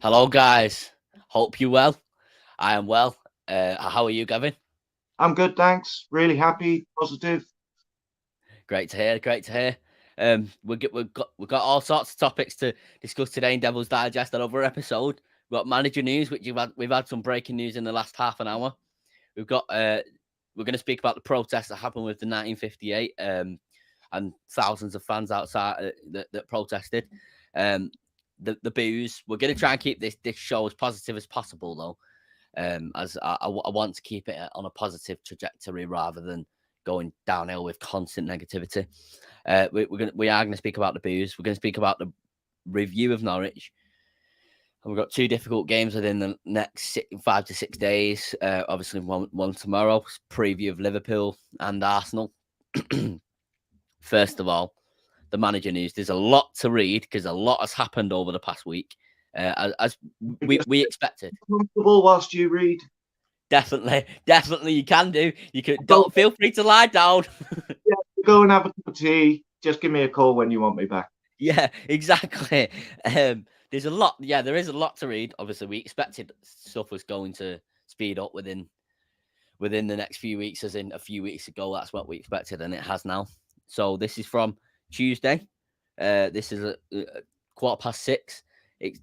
Hello, guys. Hope you well. I am well. How are you, Gavin? I'm good, thanks. Really happy, positive. Great to hear. Great to hear. We've got all sorts of topics to discuss today in Devil's Digest. Another episode. We've got manager news, which we've had some breaking news in the last half an hour. We've got we're going to speak about the protests that happened with the 1958 and thousands of fans outside that protested. Um, the booze. We're going to try and keep this show as positive as possible, though. As I want to keep it on a positive trajectory rather than going downhill with constant negativity. We are going to speak about the booze. We're going to speak about the review of Norwich. And we've got two difficult games within the next 5 to 6 days. Obviously, one tomorrow. Preview of Liverpool and Arsenal. First of all, the manager news. There's a lot to read because a lot has happened over the past week, as Just we expected. comfortable whilst you read. Definitely, you can do. You could Go, don't feel free to lie down. yeah, go and have a cup of tea. Just give me a call when you want me back. Yeah, exactly. There's a lot. Yeah, there is a lot to read. Obviously, we expected stuff was going to speed up within the next few weeks, as in a few weeks ago. That's what we expected, and it has now. So this is from Tuesday. This is a 6:15.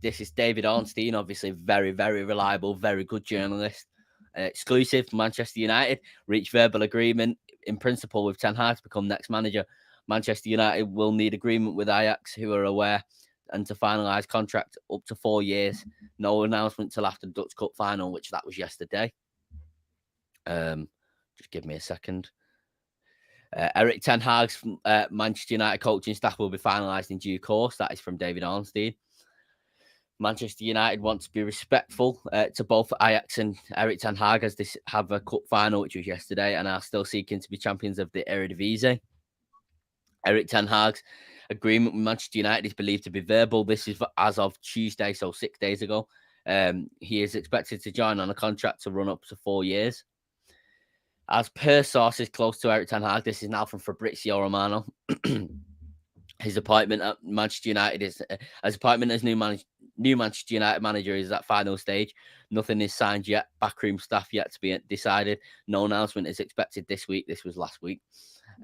This is David Ornstein, obviously very reliable, very good journalist. Exclusive. Manchester United reached verbal agreement in principle with Ten Hag to become next manager. Manchester United will need agreement with Ajax, who are aware, and to finalise contract up to 4 years. No announcement till after the Dutch Cup final, which that was yesterday. Just give me a second. Erik Ten Hag's Manchester United coaching staff will be finalised in due course. That is from David Ornstein. Manchester United want to be respectful to both Ajax and Erik Ten Hag, as they have a cup final, which was yesterday, and are still seeking to be champions of the Eredivisie. Erik Ten Hag's agreement with Manchester United is believed to be verbal. This is as of Tuesday, so 6 days ago. He is expected to join on a contract to run up to 4 years. As per sources close to Erik Ten Hag, this is now from Fabrizio Romano. His appointment at Manchester United is as appointment as new Manchester United manager is at final stage. Nothing is signed yet. Backroom staff yet to be decided. No announcement is expected this week. This was last week.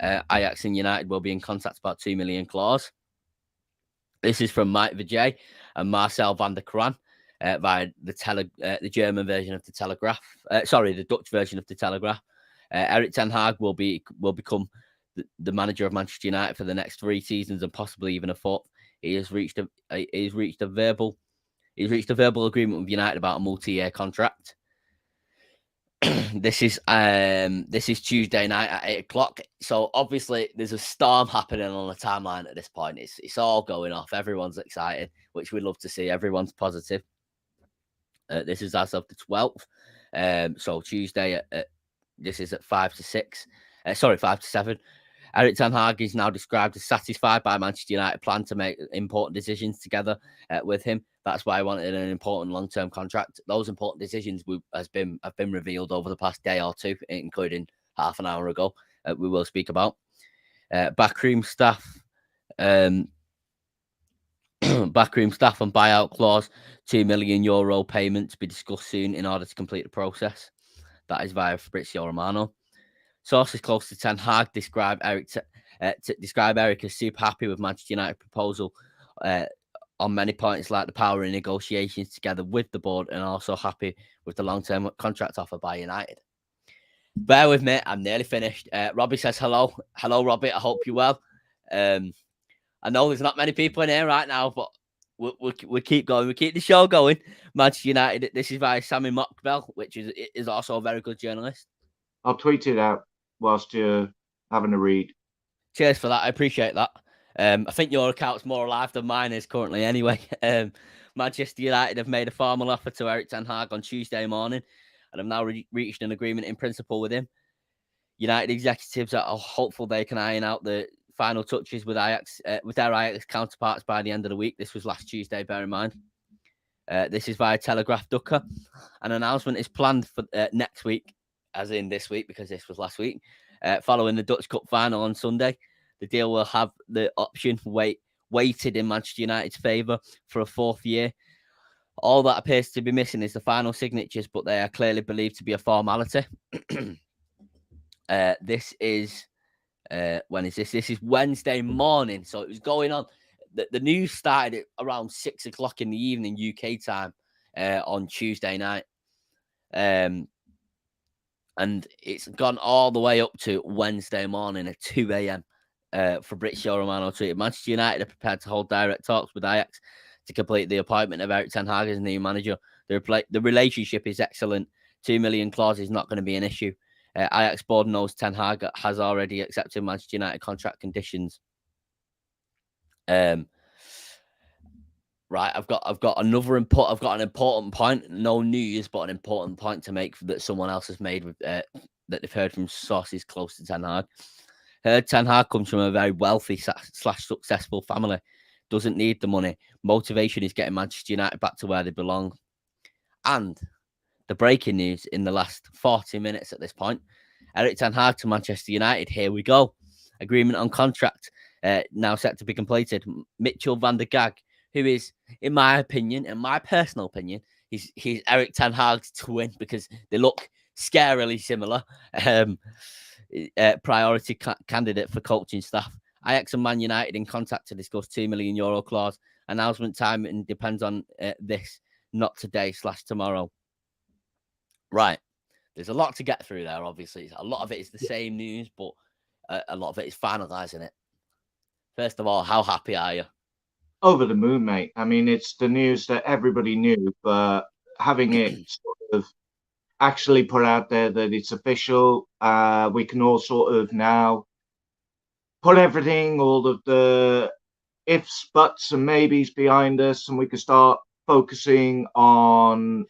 Ajax and United will be in contact about 2 million clause. This is from Mike Vijay and Marcel van der Kraan via the German version of the Telegraph. The Dutch version of the Telegraph. Erik Ten Hag will become the manager of Manchester United for the next 3 seasons and possibly even a fourth. He's reached a verbal agreement with United about a multi-year contract. This is Tuesday night at 8:00. So obviously there's a storm happening on the timeline at this point. It's all going off. Everyone's excited, which we love to see. Everyone's positive. This is as of the 12th. So Tuesday this is at 5 to 6. 5 to 7. Erik Ten Hag is now described as satisfied by Manchester United plan to make important decisions together with him. That's why I wanted an important long-term contract. Those important decisions have been revealed over the past day or two, including half an hour ago. We will speak about backroom staff. Backroom staff and buyout clause, €2 million payment to be discussed soon in order to complete the process. That is via Fabrizio Romano. Sources close to Ten Hag describe Erik as super happy with Manchester United proposal on many points, like the power in negotiations together with the board, and also happy with the long-term contract offer by United. Bear with me, I'm nearly finished. Robbie says hello. Hello, Robbie. I hope you're well. I know there's not many people in here right now, but we'll keep going. We keep the show going. Manchester United. This is via Sammy Mockbell, which is also a very good journalist. I'll tweet it out whilst you're having a read. Cheers for that. I appreciate that. I think your account's more alive than mine is currently anyway. Manchester United have made a formal offer to Erik Ten Hag on Tuesday morning and have now reached an agreement in principle with him. United executives are hopeful they can iron out the final touches with Ajax, with their Ajax counterparts by the end of the week. This was last Tuesday, bear in mind. This is via Telegraph Ducker. An announcement is planned for next week, as in this week, because this was last week. Following the Dutch Cup final on Sunday, the deal will have the option weighted in Manchester United's favour for a 4th year. All that appears to be missing is the final signatures, but they are clearly believed to be a formality. This is when is this? This is Wednesday morning, so it was going on. The news started at around 6 o'clock in the evening UK time on Tuesday night, and it's gone all the way up to Wednesday morning at 2 a.m. Fabrizio Romano tweeted, Manchester United are prepared to hold direct talks with Ajax to complete the appointment of ERIK ten Hag as new manager. The relationship is excellent. 2 million clause is not going to be an issue. Ajax board knows Ten Hag has already accepted Manchester United contract conditions. Right, I've got another input. I've got an important point. No news, but an important point to make that someone else has made with that they've heard from sources close to Ten Hag. Heard Ten Hag comes from a very wealthy / successful family. Doesn't need the money. Motivation is getting Manchester United back to where they belong. And the breaking news in the last 40 minutes at this point, ERIK ten Hag to Manchester United. Here we go. Agreement on contract now set to be completed. Mitchell van der Gag, who is, in my opinion, in my personal opinion, he's ERIK ten Hag's twin because they look scarily similar. Priority candidate for coaching staff. Ajax and Man United in contact to discuss €2 million clause. Announcement time and depends on this, not today / tomorrow. Right. There's a lot to get through there, obviously. A lot of it is the same news, but a lot of it is finalising it. First of all, how happy are you? Over the moon, mate. I mean, it's the news that everybody knew, but having it sort of actually put out there that it's official, we can all sort of now put everything, all of the ifs, buts, and maybes behind us, and we can start focusing on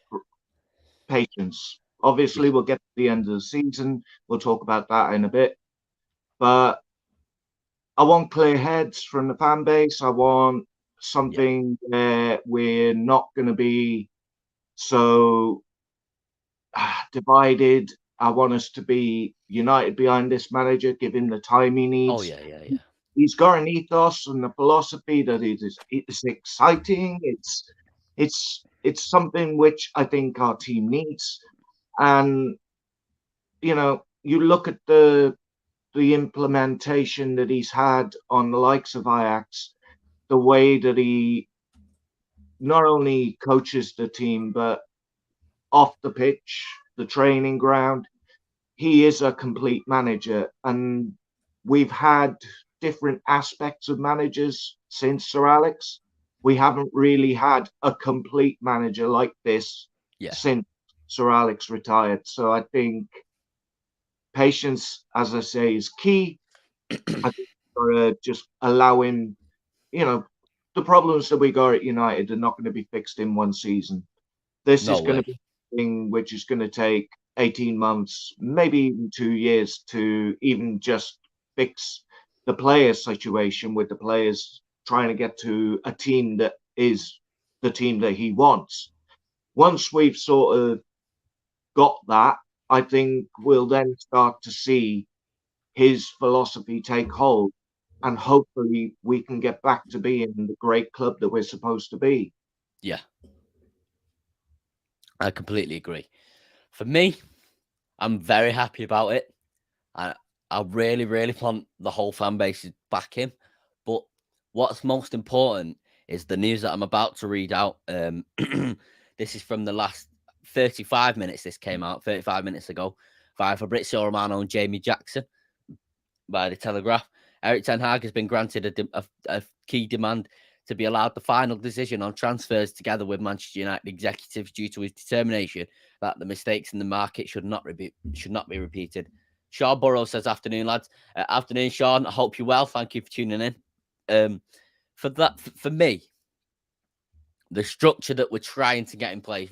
patience. Obviously, we'll get to the end of the season. We'll talk about that in a bit. But I want clear heads from the fan base. I want something where we're not going to be so divided. I want us to be united behind this manager, give him the time he needs. Oh, yeah. He's got an ethos and a philosophy that it's exciting. It's something which I think our team needs. And, you know, you look at the implementation that he's had on the likes of Ajax, the way that he not only coaches the team, but off the pitch, the training ground, he is a complete manager. And we've had different aspects of managers since Sir Alex. We haven't really had a complete manager like this since Sir Alex retired. So I think patience, as I say, is key. I think for just allowing, you know, the problems that we got at United are not going to be fixed in one season. This is going to be a thing which is going to take 18 months, maybe even 2 years to even just fix the player situation with the players trying to get to a team that is the team that he wants. Once we've sort of got that, I think we'll then start to see his philosophy take hold, and hopefully we can get back to being the great club that we're supposed to be. Yeah. I completely agree. For me, I'm very happy about it. I really, really want the whole fan base to back him. But what's most important is the news that I'm about to read out. This is from the last 35 minutes. This came out 35 minutes ago via Fabrizio Romano and Jamie Jackson by the Telegraph. ERIK ten Hag has been granted a key demand to be allowed the final decision on transfers together with Manchester United executives due to his determination that the mistakes in the market should not be repeated. Sean Burrow says, afternoon, lads. Afternoon, Sean. I hope you're well. Thank you for tuning in. For me, the structure that we're trying to get in place,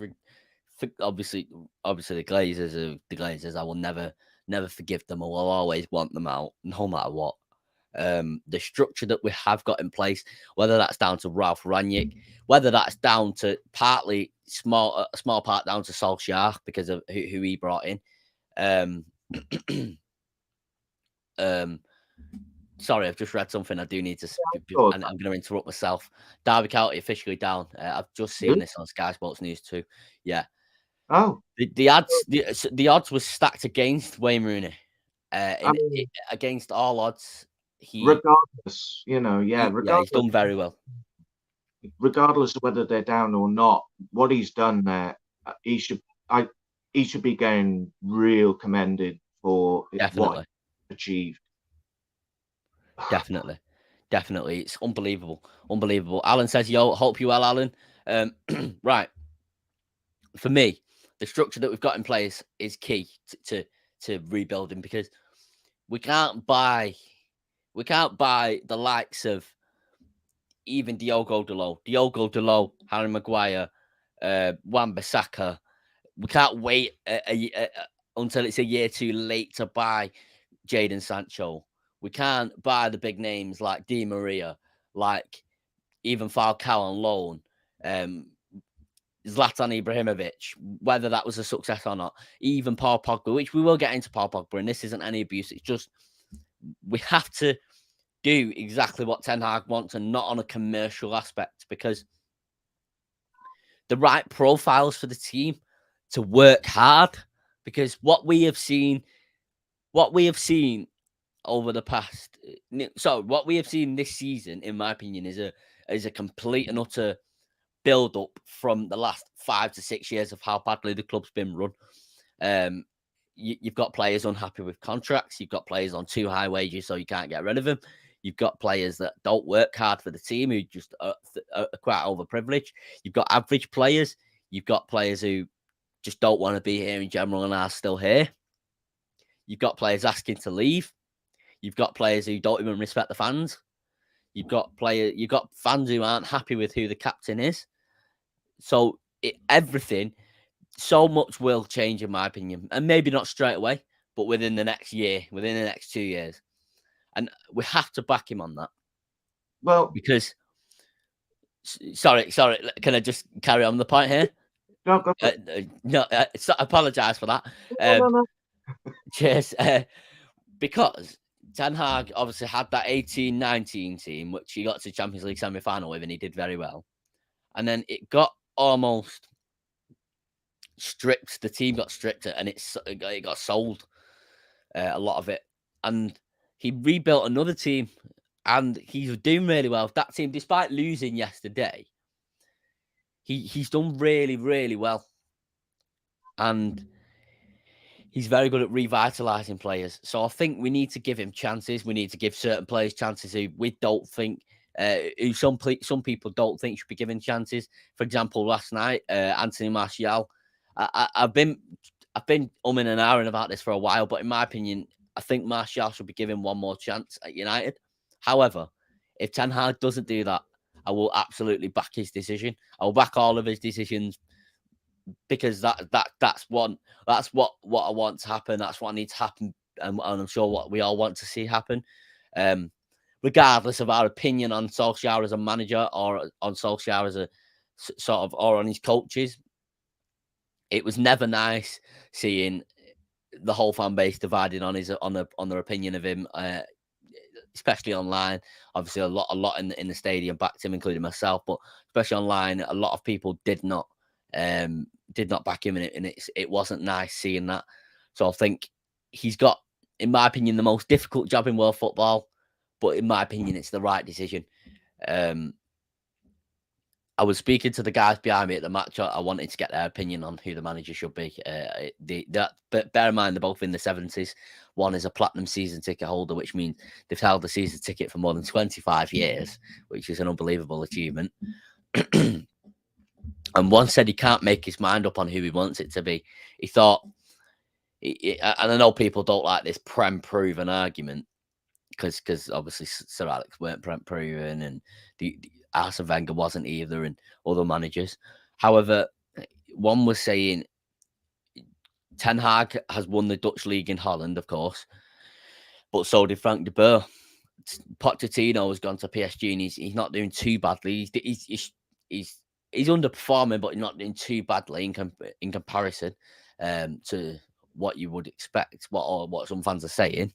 obviously the Glazers, I will never forgive them. I will always want them out, no matter what. The structure that we have got in place, whether that's down to Ralph Rangnick, whether that's down to partly a small part down to Solskjaer because of who he brought in, Sorry, I've just read something. I do need to, Oh, and I'm going to interrupt myself. Derby County officially down. I've just seen really? this on Sky Sports News too. Yeah, Oh, the odds were stacked against Wayne Rooney. I mean, Against all odds, regardless, he's done very well. regardless of whether they're down or not, what he's done there, he should, I, he should be getting real commended for what Definitely, he achieved. definitely, definitely. It's unbelievable, unbelievable. Alan says, "Yo, hope you well, Alan." Right. For me, the structure that we've got in place is key to rebuilding, because we can't buy the likes of even Diogo Dalot, Harry Maguire, Wan-Bissaka. We can't wait until it's a year too late to buy Jadon Sancho. We can't buy the big names like Di Maria, like even Falcao on loan. Zlatan Ibrahimovic, whether that was a success or not, even Paul Pogba, which we will get into Paul Pogba, and this isn't any abuse. It's just we have to do exactly what Ten Hag wants and not on a commercial aspect, because the right profiles for the team to work hard. Because what we have seen over the past, what we have seen this season, in my opinion, is a complete and utter build up from the last 5 to 6 years of how badly the club's been run. You've got players unhappy with contracts. You've got players on too high wages, so you can't get rid of them. You've got players that don't work hard for the team, who just are quite overprivileged. You've got average players. You've got players who just don't want to be here in general and are still here. You've got players asking to leave. You've got players who don't even respect the fans. You've got fans who aren't happy with who the captain is. So everything, so much will change, in my opinion, and maybe not straight away, but within the next year, within the next 2 years, and we have to back him on that. Well, because sorry, can I just carry on the point here? no, go for I apologise for that. no. Cheers. Because Ten Hag obviously had that 18-19 team, which he got to Champions League semi-final with, and he did very well. And then it got almost stripped. The team got stripped, and it got sold, a lot of it. And he rebuilt another team, and he's doing really well. That team, despite losing yesterday, he's done really, really well. And he's very good at revitalising players. So I think we need to give him chances. We need to give certain players chances who we don't think, who some people don't think should be given chances. For example, last night, Anthony Martial. I've been umming and ahhing about this for a while, but in my opinion, I think Martial should be given one more chance at United. However, if Ten Hag doesn't do that, I will absolutely back his decision. I will back all of his decisions, because that's what I want to happen. That's what needs to happen, and I'm sure what we all want to see happen. Regardless of our opinion on Solskjaer as a manager, or on Solskjaer as a sort of, or on his coaches, it was never nice seeing the whole fan base divided on their opinion of him, especially online. Obviously, a lot in the stadium backed him, including myself, but especially online, a lot of people did not back him, and it wasn't nice seeing that. So I think he's got, in my opinion, the most difficult job in world football, but in my opinion, it's the right decision. I was speaking to the guys behind me at the match. I wanted to get their opinion on who the manager should be. But bear in mind, they're both in the 70s. One is a platinum season ticket holder, which means they've held the season ticket for more than 25 years, which is an unbelievable achievement. And one said he can't make his mind up on who he wants it to be. He thought, and I know people don't like this Prem proven argument, because obviously Sir Alex weren't Prem proven, and the Arsene Wenger wasn't either, and other managers. However, one was saying Ten Hag has won the Dutch league in Holland, of course, but so did Frank de Boer. Pochettino has gone to PSG, and he's not doing too badly. He's underperforming, but he's not doing too badly in comparison to what you would expect, what some fans are saying.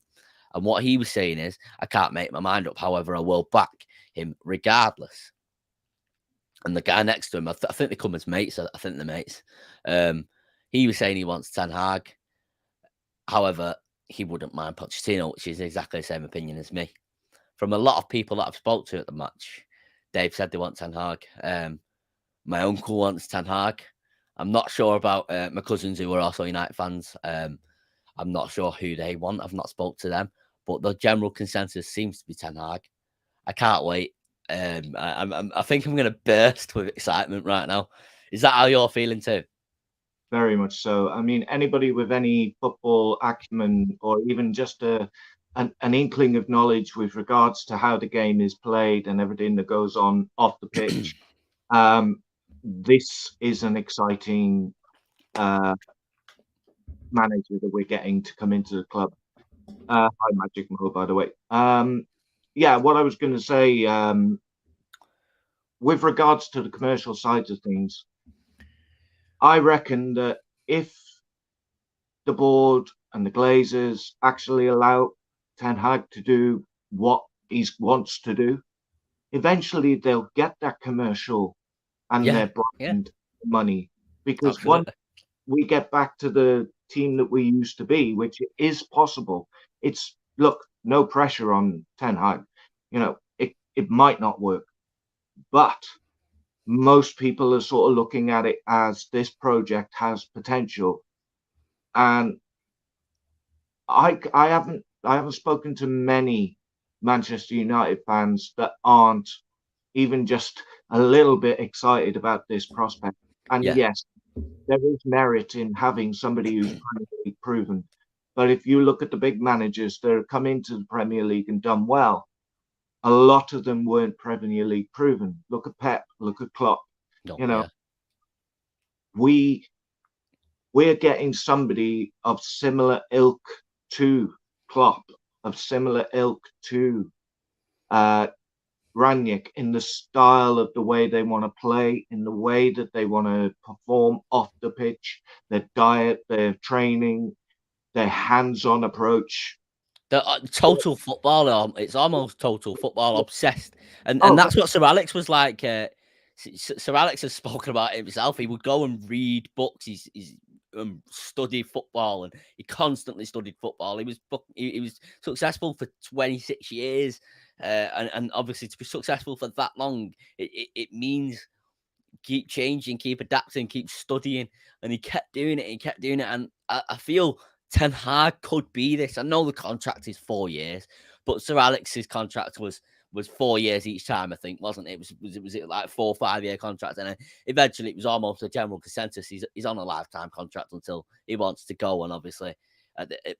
And what he was saying is, I can't make my mind up. However, I will back him regardless. And the guy next to him, I think they come as mates. I think they're mates. He was saying he wants Ten Hag. However, he wouldn't mind Pochettino, which is exactly the same opinion as me. From a lot of people that I've spoke to at the match, Dave said they want Ten Hag. My uncle wants Ten Hag. I'm not sure about my cousins who are also United fans. I'm not sure who they want. I've not spoke to them, but the general consensus seems to be Ten Hag. I can't wait. I think I'm going to burst with excitement right now. Is that how you're feeling too? Very much so. I mean, anybody with any football acumen or even just an inkling of knowledge with regards to how the game is played and everything that goes on off the pitch, this is an exciting manager that we're getting to come into the club. Hi, Magic Mo, by the way. Yeah, what I was going to say, with regards to the commercial sides of things, I reckon that if the board and the Glazers actually allow Ten Hag to do what he wants to do, eventually they'll get that commercial and their brand money. Because once we get back to the team that we used to be, which is possible, no pressure on Ten Hag. It might not work, but most people are sort of looking at it as this project has potential. And I haven't spoken to many Manchester United fans that aren't even just a little bit excited about this prospect. And yes, there is merit in having somebody who's Premier League proven. But if you look at the big managers that have come into the Premier League and done well, a lot of them weren't Premier League proven. Look at Pep, look at Klopp. We're getting somebody of similar ilk to Klopp, of similar ilk to Ranić, in the style of the way they want to play, in the way that they want to perform off the pitch, their diet, their training, their hands-on approach. The total football, it's almost total football obsessed. And that's what Sir Alex was like. Sir Alex has spoken about it himself. He would go and read books. He's studied football, and he constantly studied football. He was successful for 26 years, and obviously to be successful for that long, it means keep changing, keep adapting, keep studying. And he kept doing it. And I feel Ten Hag could be this. I know the contract is 4 years, but Sir Alex's contract was 4 years each time, I think, wasn't it? Was it like 4 or 5 year contract? And eventually it was almost a general consensus. He's on a lifetime contract until he wants to go. And obviously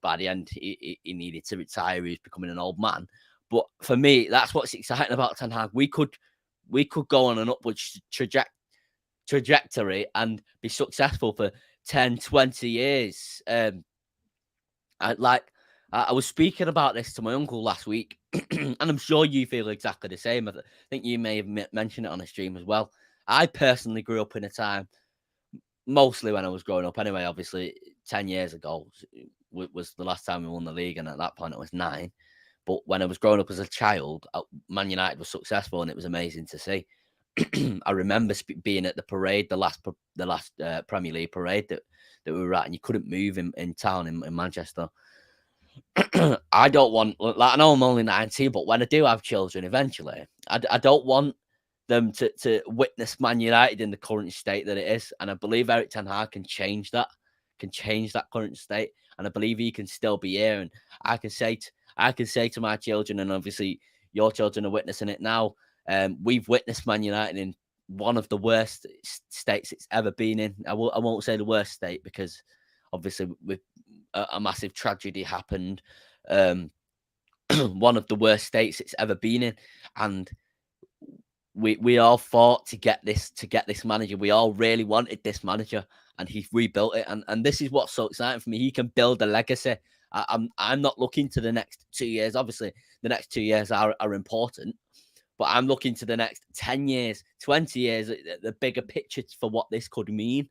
by the end, he needed to retire. He was becoming an old man. But for me, that's what's exciting about Ten Hag. We could go on an upward trajectory and be successful for 10, 20 years. I was speaking about this to my uncle last week, and I'm sure you feel exactly the same. I think you may have mentioned it on a stream as well. I personally grew up in a time, mostly when I was growing up anyway, obviously 10 years ago was the last time we won the league, and at that point it was 9. But when I was growing up as a child, Man United was successful, and it was amazing to see. I remember being at the parade, the last Premier League parade that we were at, and you couldn't move in town in Manchester. I don't want, I know I'm only 19, but when I do have children eventually, I don't want them to witness Man United in the current state that it is. And I believe Erik Ten Hag can change that current state. And I believe he can still be here. And I can say to my children, and obviously your children are witnessing it now, we've witnessed Man United in one of the worst states it's ever been in. I won't say the worst state, because obviously with a massive tragedy happened. One of the worst states it's ever been in, and we all fought to get this manager. We all really wanted this manager, and he rebuilt it. And this is what's so exciting for me. He can build a legacy. I'm not looking to the next 2 years. Obviously, the next 2 years are important, but I'm looking to the next 10 years, 20 years, the bigger picture for what this could mean.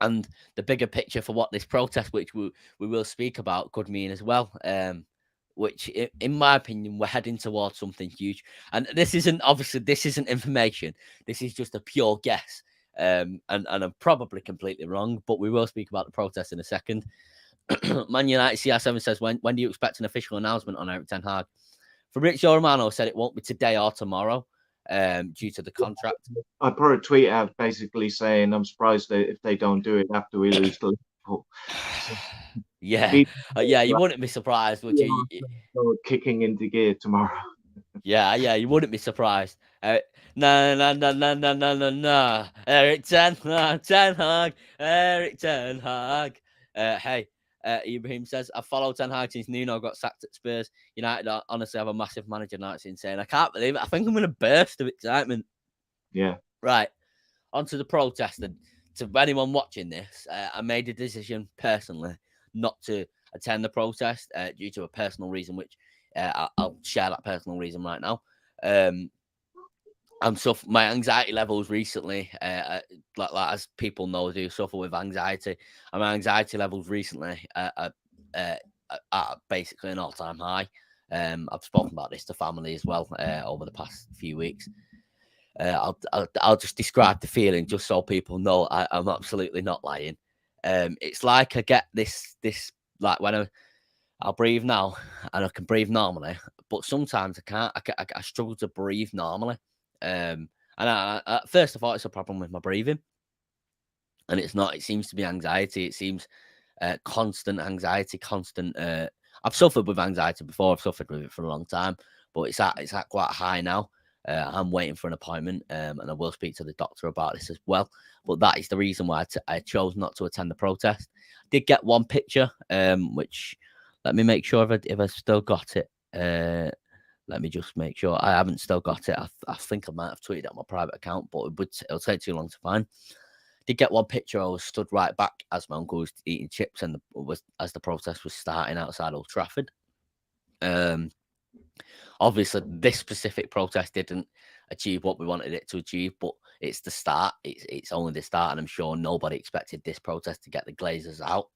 and the bigger picture for what this protest, which we will speak about, could mean as well. Which, in my opinion, we're heading towards something huge. And this isn't information. This is just a pure guess. And I'm probably completely wrong, but we will speak about the protest in a second. Man United CR7 says, when do you expect an official announcement on Erik Ten Hag? Fabrizio Romano said it won't be today or tomorrow, due to the contract. I put a tweet out basically saying I'm surprised if they don't do it after we lose to Liverpool. So Yeah, you wouldn't be surprised, would you? Kicking into gear tomorrow. Yeah, you wouldn't be surprised. No. Erik Ten Hag, Erik Ten Hag. Hey, Ibrahim says, I followed Ten Hag since Nuno got sacked at Spurs. United honestly have a massive manager now. It's insane. I can't believe it. I think I'm going to burst of excitement. Yeah. Right. Onto the protest. And to anyone watching this, I made a decision personally not to attend the protest due to a personal reason, which I'll share that personal reason right now. My anxiety levels recently, like as people know, do suffer with anxiety, and my anxiety levels recently are basically an all-time high. I've spoken about this to family as well over the past few weeks. I'll just describe the feeling just so people know I'm absolutely not lying. It's like I get this like when I'll breathe now and I can breathe normally, but sometimes I can't. I struggle to breathe normally. And I, at first I thought it's a problem with my breathing, and it's not. It seems to be anxiety. It seems constant anxiety, constant. I've suffered with anxiety before. I've suffered with it for a long time, but it's at quite high now. I'm waiting for an appointment, and I will speak to the doctor about this as well. But that is the reason why I chose not to attend the protest. I did get one picture, which let me make sure if I still got it. Let me just make sure I haven't still got it. I think I might have tweeted it on my private account, but it'll take too long to find. Did get one picture. I was stood right back as my uncle was eating chips and as the protest was starting outside Old Trafford. Obviously, this specific protest didn't achieve what we wanted it to achieve, but it's the start. It's only the start, and I'm sure nobody expected this protest to get the Glazers out.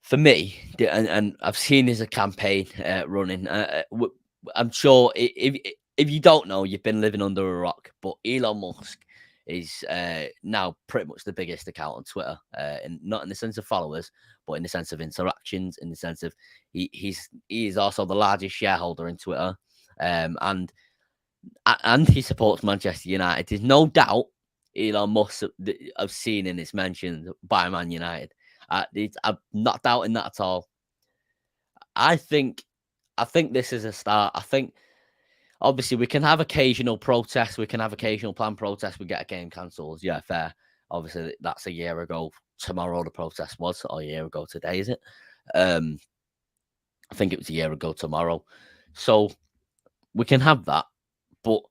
For me, and I've seen there's a campaign running. I'm sure if you don't know, you've been living under a rock. But Elon Musk is now pretty much the biggest account on Twitter, and not in the sense of followers, but in the sense of interactions, in the sense of he is also the largest shareholder in Twitter, and he supports Manchester United. There's no doubt Elon Musk I've seen in his mentioned by Man United. I'm not doubting that at all. I think this is a start. I think obviously we can have occasional protests. We can have occasional planned protests. We get a game cancelled. Yeah, fair. Obviously, that's a year ago tomorrow the protest was, or a year ago today, is it? I think it was a year ago tomorrow. So we can have that. But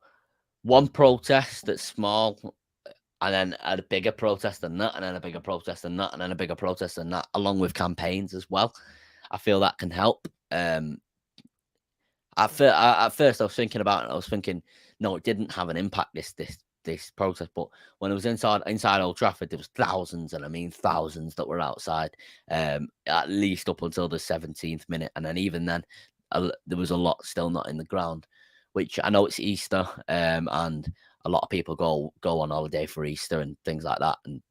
one protest that's small, and then a bigger protest than that, and then a bigger protest than that, and then a bigger protest than that, along with campaigns as well. I feel that can help. At first, I was thinking about it. I was thinking, no, it didn't have an impact. This protest, but when it was inside Old Trafford, there was thousands, and I mean thousands, that were outside. At least up until the 17th minute, and then even then, there was a lot still not in the ground. Which I know it's Easter, and a lot of people go on holiday for Easter and things like that, and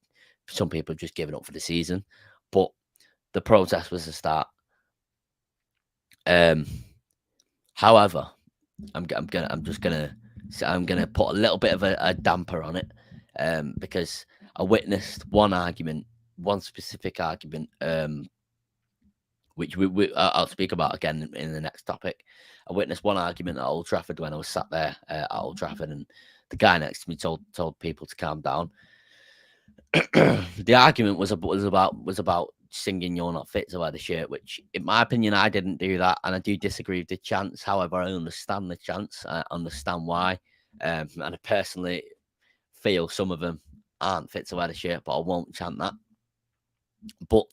some people have just given up for the season. But the protest was the start. However, I'm just gonna put a little bit of a damper on it, because I witnessed one specific argument, which I'll speak about again in the next topic. I witnessed one argument at Old Trafford when I was sat there at Old Trafford, and the guy next to me told people to calm down. The argument was about singing "You're Not Fit to Wear the Shirt," which, in my opinion, I didn't do that, and I do disagree with the chants. However, I understand the chants. I understand why, and I personally feel some of them aren't fit to wear the shirt, but I won't chant that. But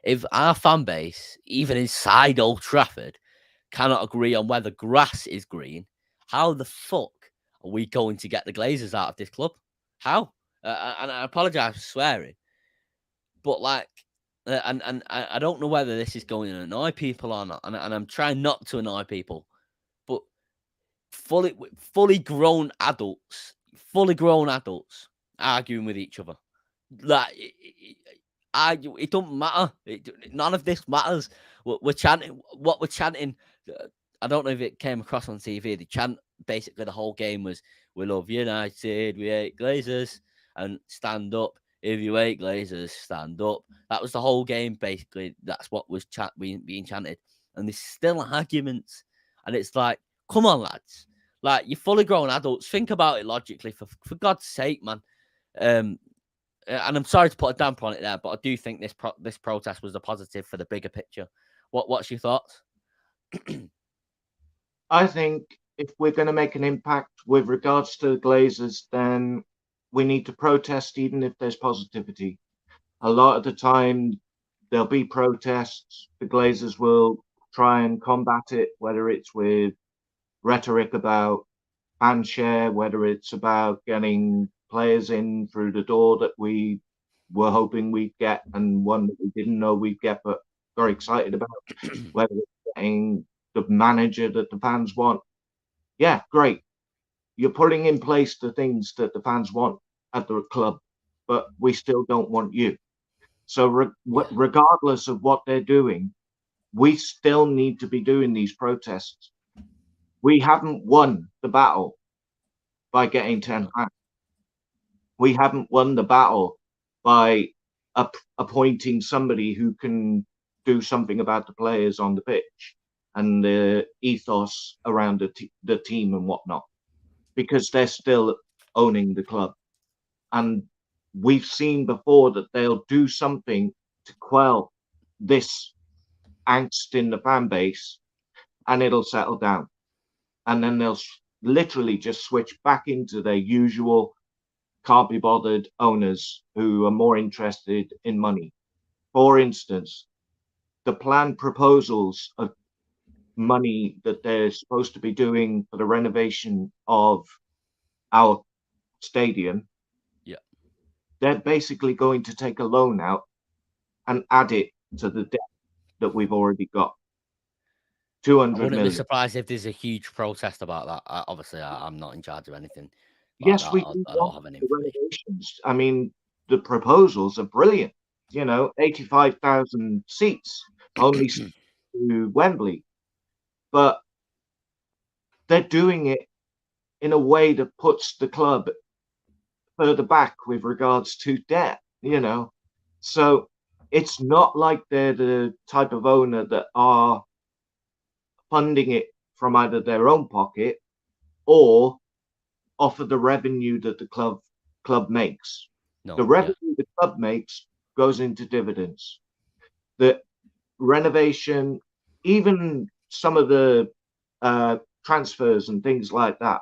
if our fan base, even inside Old Trafford, cannot agree on whether grass is green, how the fuck are we going to get the Glazers out of this club? How? And I apologise for swearing, But like, and I don't know whether this is going to annoy people or not, and I'm trying not to annoy people, but fully grown adults, arguing with each other. Like, it don't matter. None of this matters. We're chanting what we're chanting. I don't know if it came across on TV. The chant basically the whole game was "We love United, we hate Glazers," and stand up. If you hate Glazers, stand up. That was the whole game. Basically, that's what was being chanted. And there's still arguments, and it's like, come on, lads. Like, you're fully grown adults. Think about it logically, for God's sake, man. And I'm sorry to put a damper on it there, but I do think this protest was a positive for the bigger picture. What's your thoughts? I think if we're going to make an impact with regards to the Glazers, then we need to protest even if there's positivity. A lot of the time, there'll be protests. The Glazers will try and combat it, whether it's with rhetoric about fan share, whether it's about getting players in through the door that we were hoping we'd get and one that we didn't know we'd get but very excited about, whether it's getting the manager that the fans want. Yeah, great. You're putting in place the things that the fans want at the club, but we still don't want you. So regardless of what they're doing, we still need to be doing these protests. We haven't won the battle by getting Ten Hag. We haven't won the battle by appointing somebody who can do something about the players on the pitch and the ethos around the team and whatnot, because they're still owning the club. And we've seen before that they'll do something to quell this angst in the fan base and it'll settle down. And then they'll literally just switch back into their usual can't be bothered owners who are more interested in money. For instance, the planned proposals of money that they're supposed to be doing for the renovation of our stadium, they're basically going to take a loan out and add it to the debt that we've already got. 200 I wouldn't million. be surprised if there's a huge protest about that. Obviously, I'm not in charge of anything. Yes, that. we I do don't have any the information. renovations. I mean, the proposals are brilliant. 85,000 seats, only to Wembley. But they're doing it in a way that puts the club further back with regards to debt, So it's not like they're the type of owner that are funding it from either their own pocket or off of the revenue that the club makes. No, the revenue the club makes goes into dividends. The renovation, even some of the transfers and things like that,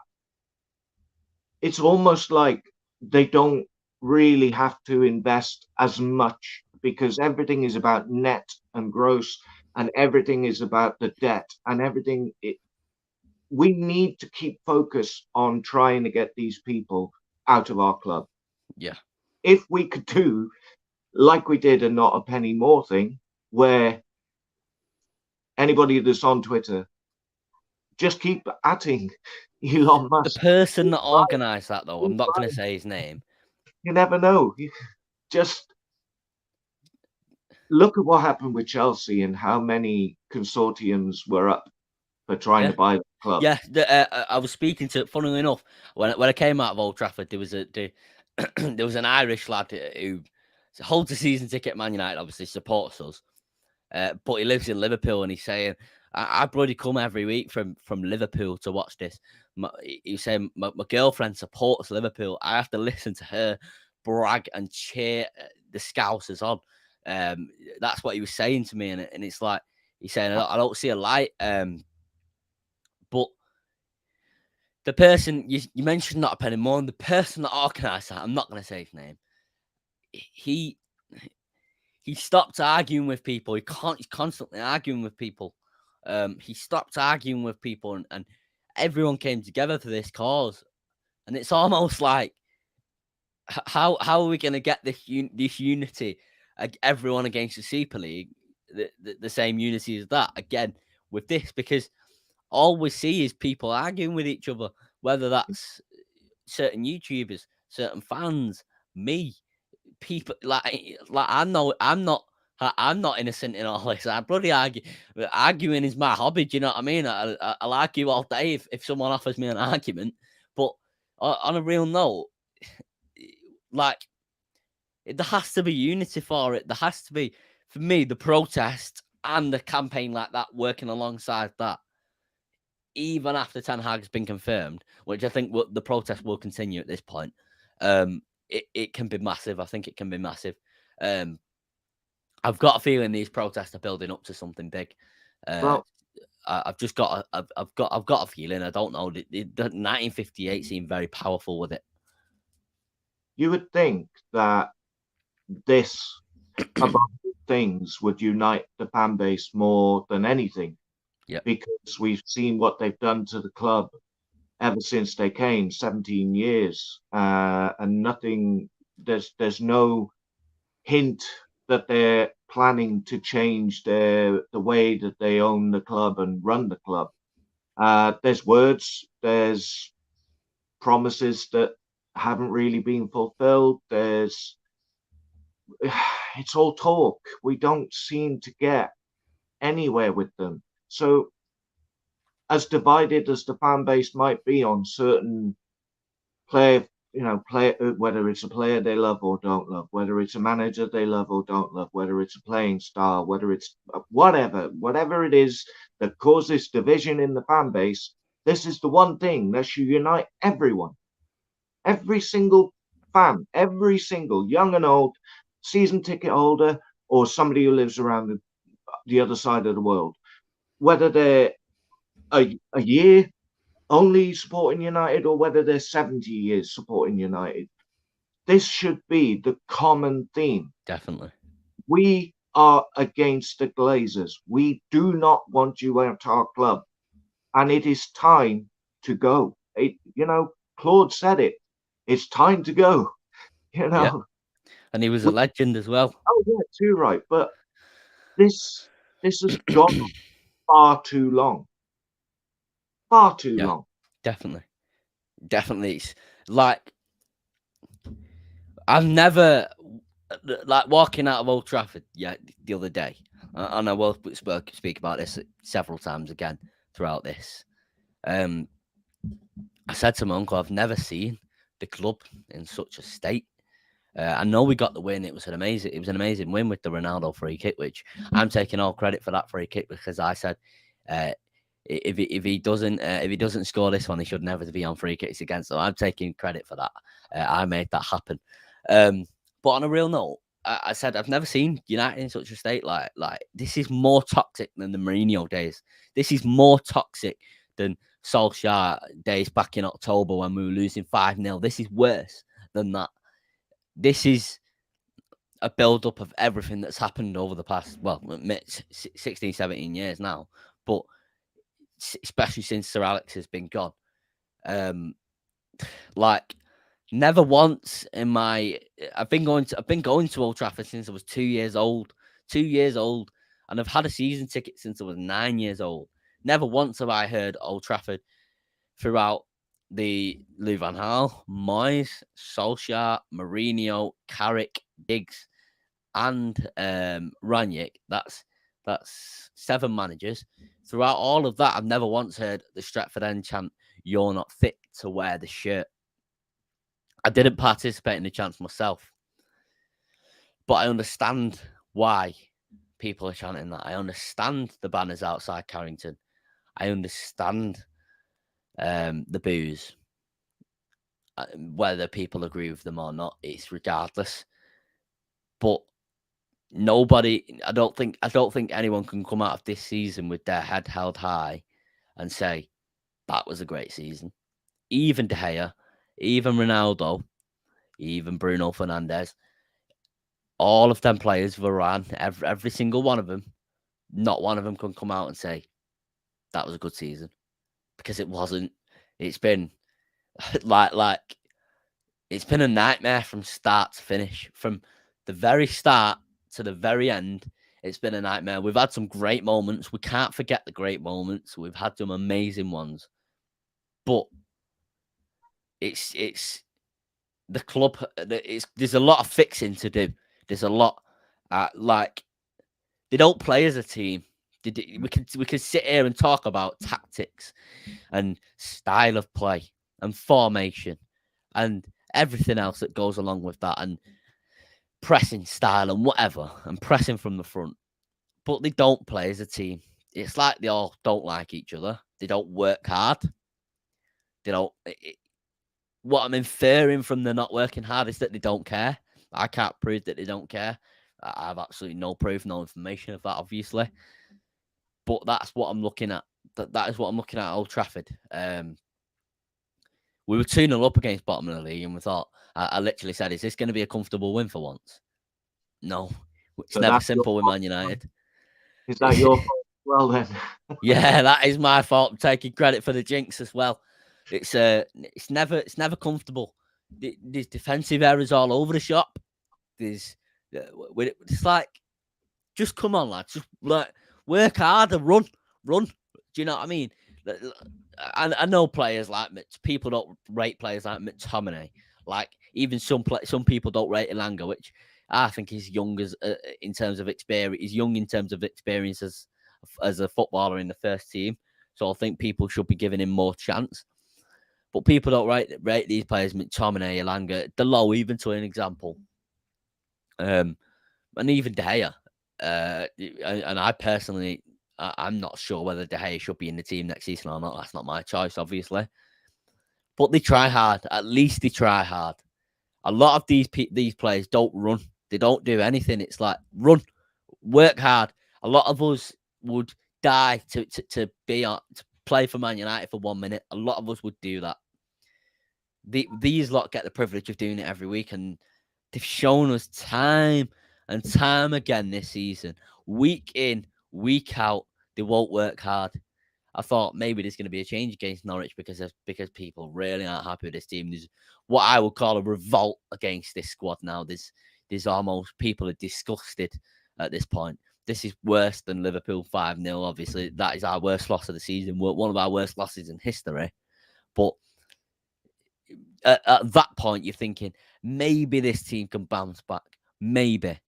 it's almost like they don't really have to invest as much because everything is about net and gross and everything is about the debt and everything. We need to keep focus on trying to get these people out of our club. Yeah. If we could do like we did a not a penny more thing, where anybody that's on Twitter just keep atting Elon Musk. The person that organised that, though, I'm not going to say his name. You never know. Just look at what happened with Chelsea and how many consortiums were up for trying to buy the club. Yeah, I was speaking to. Funnily enough, when I came out of Old Trafford, there was there was an Irish lad who holds a season ticket at Man United. Obviously, supports us, but he lives in Liverpool, and he's saying, "I bloody come every week from Liverpool to watch this." He was saying, "My girlfriend supports Liverpool. I have to listen to her brag and cheer the Scousers on." That's what he was saying to me, and it's like he's saying, "I don't see a light." But the person you mentioned not a penny more, and the person that organised that, I'm not going to say his name. He stopped arguing with people. He's constantly arguing with people. He stopped arguing with people, and everyone came together for this cause. And it's almost like, how are we going to get this unity everyone against the Super League, the same unity as that again with this, because all we see is people arguing with each other, whether that's certain YouTubers, certain fans, me, people like I'm not innocent in all this. I bloody arguing is my hobby. Do you know what I mean? I'll argue all day if someone offers me an argument. But on a real note, like there has to be unity for it. There has to be, for me, the protest and the campaign like that working alongside that. Even after Ten Hag has been confirmed, which I think the protest will continue at this point, it can be massive. I think it can be massive. I've got a feeling these protests are building up to something big. Well, I've just got I've got a feeling. I don't know. 1958 seemed very powerful with it. you would think that this, among things, would unite the fan base more than anything. Yeah. Because we've seen what they've done to the club ever since they came, 17 years, and nothing. There's no hint that they're planning to change the way that they own the club and run the club. There's words, there's promises that haven't really been fulfilled. It's all talk. We don't seem to get anywhere with them. So, as divided as the fan base might be on certain player, whether it's a player they love or don't love, whether it's a manager they love or don't love, whether it's a playing style, whether it's whatever it is that causes division in the fan base, this is the one thing that should unite everyone, every single fan, every single young and old, season ticket holder, or somebody who lives around the other side of the world, whether they're a year only supporting United or whether they're 70 years supporting United. This should be the common theme. Definitely. We are against the Glazers. We do not want you at our club. And it is time to go. Claude said it. It's time to go. Yeah. And he was a legend as well. Oh, yeah, too right. But this has gone on far too long. Far too long. Definitely. It's like I've never like walking out of Old Trafford the other day, and I will speak about this several times again throughout this. I said to my uncle, I've never seen the club in such a state. I know we got the win. It was an amazing win with the Ronaldo free kick, which I'm taking all credit for that free kick, because I said if he doesn't score this one, he should never be on free kicks against. So I'm taking credit for that. I made that happen. But on a real note, I said I've never seen United in such a state. Like this is more toxic than the Mourinho days. This is more toxic than Solskjaer days back in October when we were losing 5-0. This is worse than that. This is a build-up of everything that's happened over the past, 16, 17 years now. But especially since Sir Alex has been gone. Like never once in my I've been going to Old Trafford since I was 2 years old. 2 years old. And I've had a season ticket since I was 9 years old. Never once have I heard Old Trafford throughout the Louis van Gaal, Moyes, Solskjaer, Mourinho, Carrick, Giggs, and Ranić. That's 7 managers. Throughout all of that, I've never once heard the Stretford End chant, "You're not fit to wear the shirt." I didn't participate in the chants myself, but I understand why people are chanting that. I understand the banners outside Carrington. I understand the boos. Whether people agree with them or not, it's regardless. But I don't think anyone can come out of this season with their head held high and say that was a great season. Even De Gea, even Ronaldo, even Bruno Fernandes, all of them players, Varane, every single one of them, not one of them can come out and say that was a good season, because it wasn't. It's been it's been a nightmare from start to finish, from the very start to the very end, it's been a nightmare. We've had some great moments. We can't forget the great moments. We've had some amazing ones. But it's the club. There's a lot of fixing to do. There's a lot, like they don't play as a team. We can sit here and talk about tactics and style of play and formation and everything else that goes along with that, and pressing style and whatever, and pressing from the front. But they don't play as a team. It's like they all don't like each other. They don't work hard. They don't. What I'm inferring from the not working hard is that they don't care. I can't prove that they don't care. I have absolutely no proof, no information of that, obviously. But that's what I'm looking at. That is what I'm looking at Old Trafford. We were 2-0 up against bottom of the league, and we thought, I literally said, is this going to be a comfortable win for once? No. It's never simple with Man United. Is that your fault? Well, then. Yeah, that is my fault. I'm taking credit for the jinx as well. It's never comfortable. There's defensive errors all over the shop. It's like, just come on, lads. Just like work harder, run. Do you know what I mean? I know players like people don't rate players like McTominay. Like even some people don't rate Elanga, which I think he's young in terms of experience. He's young in terms of experience as a footballer in the first team. So I think people should be giving him more chance. But people don't rate these players, McTominay, Elanga, Delo, even to an example. And even De Gea. And I personally, I'm not sure whether De Gea should be in the team next season or not. That's not my choice, obviously. But they try hard. At least they try hard. A lot of these players don't run. They don't do anything. It's like, run, work hard. A lot of us would die to play for Man United for 1 minute. A lot of us would do that. These lot get the privilege of doing it every week, and they've shown us time and time again this season, week in, week out, they won't work hard. I thought maybe there's going to be a change against Norwich because people really aren't happy with this team. There's what I would call a revolt against this squad now. There's almost people are disgusted at this point. This is worse than Liverpool 5-0. Obviously, that is our worst loss of the season. One of our worst losses in history. But at that point, you're thinking maybe this team can bounce back. Maybe.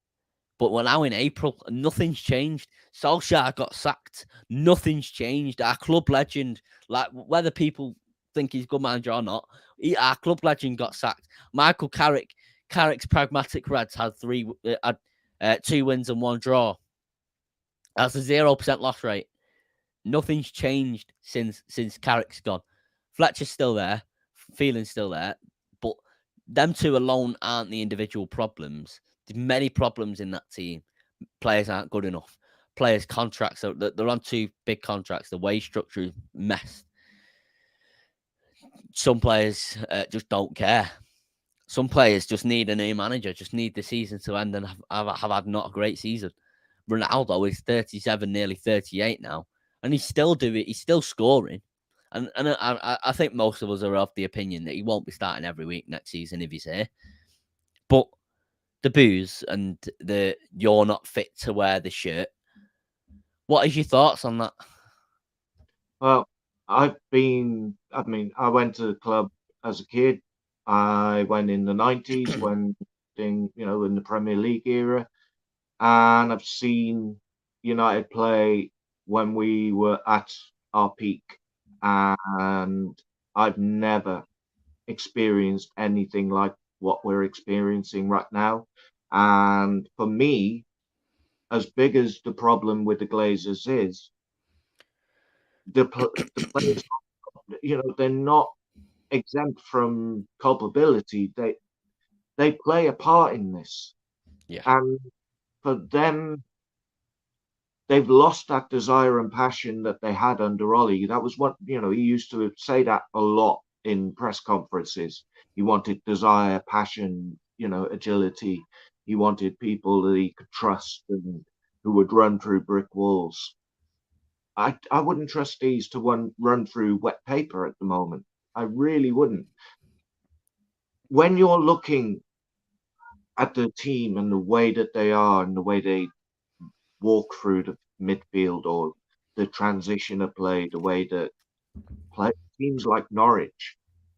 But we're now in April and nothing's changed. Solskjaer got sacked. Nothing's changed. Our club legend, like whether people think he's a good manager or not, our club legend got sacked. Michael Carrick's pragmatic Reds had 2 wins and 1 draw. That's a 0% loss rate. Nothing's changed since Carrick's gone. Fletcher's still there. Feeling's still there. But them two alone aren't the individual problems. There's many problems in that team. Players aren't good enough. Players' contracts, they're on 2 big contracts. The wage structure is messed. Some players just don't care. Some players just need a new manager, just need the season to end and have had not a great season. Ronaldo is 37, nearly 38 now, and he's still doing it. He's still scoring. And I think most of us are of the opinion that he won't be starting every week next season if he's here. But the booze and the you're not fit to wear the shirt. What is your thoughts on that? Well, I went to the club as a kid. I went in the 90s when, in the Premier League era. And I've seen United play when we were at our peak. And I've never experienced anything like what we're experiencing right now. And for me, as big as the problem with the Glazers is, the players, they're not exempt from culpability. They play a part in this. Yeah. And for them, they've lost that desire and passion that they had under Ollie. That was what, he used to say that a lot in press conferences. He wanted desire, passion, agility. He wanted people that he could trust and who would run through brick walls. I wouldn't trust these to run through wet paper at the moment. I really wouldn't. When you're looking at the team and the way that they are and the way they walk through the midfield or the transition of play, the way that teams like Norwich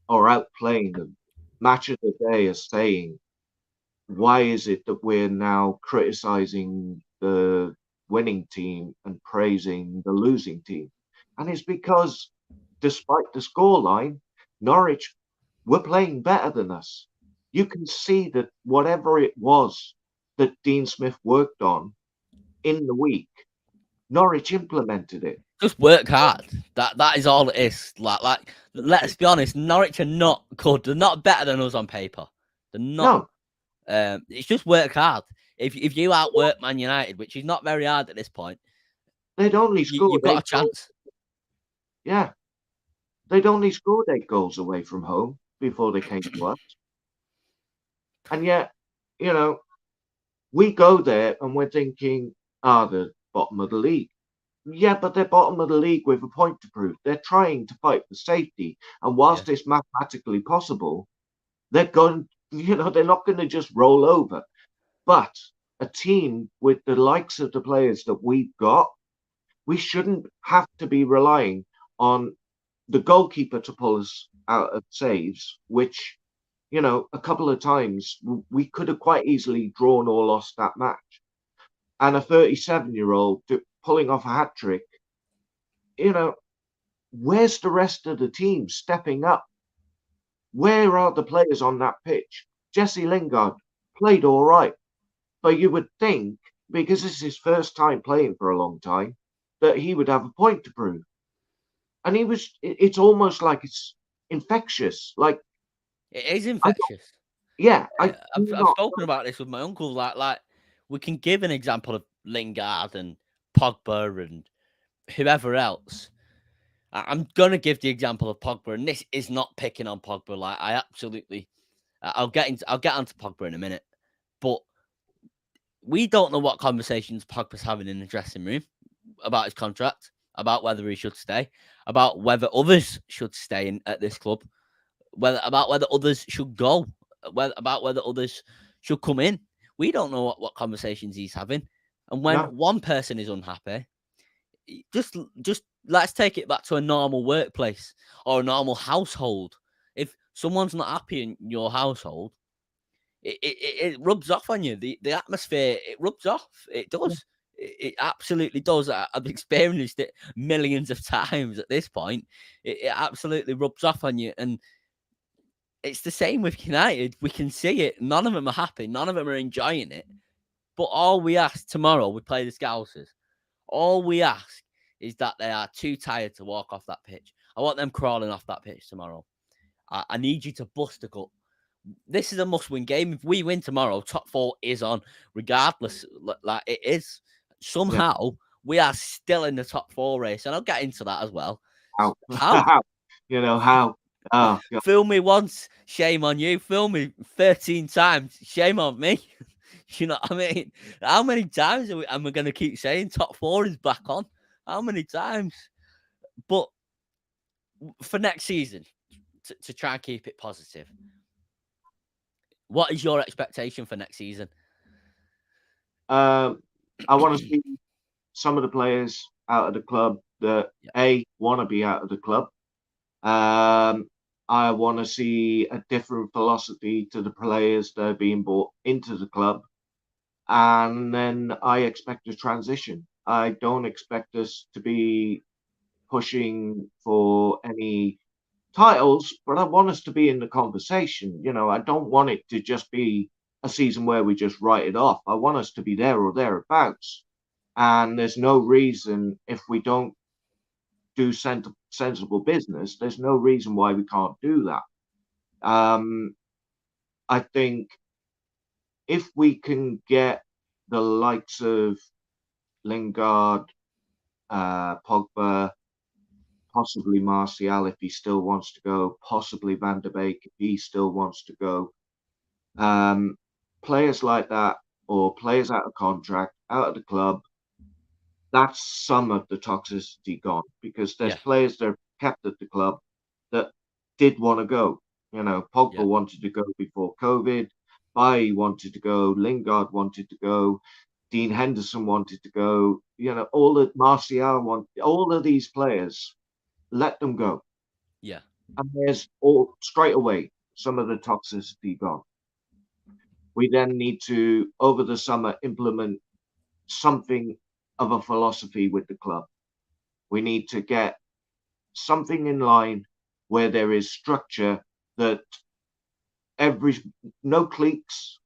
are outplaying them. Match of the day are saying, why is it that we're now criticizing the winning team and praising the losing team? And it's because, despite the scoreline, Norwich were playing better than us. You can see that whatever it was that Dean Smith worked on in the week, Norwich implemented it. Just work hard. That is all it is. Like let's be honest, Norwich are not good. They're not better than us on paper. They're not. No, It's just work hard. If you outwork Man United, which is not very hard at this point, they'd only you've scored got a 8 goals. chance. Yeah, they'd only scored 8 goals away from home before they came to us. And yet, you know, we go there and we're thinking, the bottom of the league. Yeah, but they're bottom of the league with a point to prove. They're trying to fight for safety. And whilst it's mathematically possible, they're going, they're not going to just roll over. But a team with the likes of the players that we've got, we shouldn't have to be relying on the goalkeeper to pull us out of saves, which, a couple of times we could have quite easily drawn or lost that match. And a 37-year-old pulling off a hat trick, where's the rest of the team stepping up? Where are the players on that pitch? Jesse Lingard played all right, but you would think, because this is his first time playing for a long time, that he would have a point to prove. And it's almost like it's infectious. Like, it is infectious. I've spoken about this with my uncle. Like we can give an example of Lingard and Pogba and whoever else. I'm gonna give the example of Pogba, and this is not picking on Pogba. Like I absolutely, I'll get onto Pogba in a minute, but we don't know what conversations Pogba's having in the dressing room about his contract, about whether he should stay, about whether others should stay at this club, whether others should go, about whether others should come in. We don't know what conversations he's having, and when one person is unhappy, just let's take it back to a normal workplace or a normal household. If someone's not happy in your household, it rubs off on you. The atmosphere, it rubs off. It does. It absolutely does. I've experienced it millions of times at this point. It absolutely rubs off on you. And it's the same with United. We can see it. None of them are happy. None of them are enjoying it. But all we ask tomorrow, we play the Scousers. All we ask is that they are too tired to walk off that pitch. I want them crawling off that pitch tomorrow. I need you to bust a gut. This is a must-win game. If we win tomorrow, top 4 is on, regardless. Like it is. Somehow, we are still in the top 4 race, and I'll get into that as well. How? How? How? Oh, God. Fool me once, shame on you. Fool me 13 times, shame on me. You know what I mean? How many times am I going to keep saying top 4 is back on? How many times? But for next season, to try and keep it positive, what is your expectation for next season? I want to see some of the players out of the club that want to be out of the club. I want to see a different philosophy to the players that are being brought into the club. And then I expect a transition. I don't expect us to be pushing for any titles, but I want us to be in the conversation. I don't want it to just be a season where we just write it off. I want us to be there or thereabouts. And there's no reason, if we don't do sensible business, there's no reason why we can't do that. I think if we can get the likes of Lingard, Pogba, possibly Martial if he still wants to go, possibly Van der Beek if he still wants to go. Players like that, or players out of contract, out of the club, that's some of the toxicity gone, because there's players that are kept at the club that did want to go. Pogba wanted to go before COVID. Bailly wanted to go, Lingard wanted to go, Dean Henderson wanted to go. All of these players, let them go. Yeah. And there's all straight away some of the toxicity gone. We then need to, over the summer, implement something of a philosophy with the club. We need to get something in line where there is structure, that no cliques,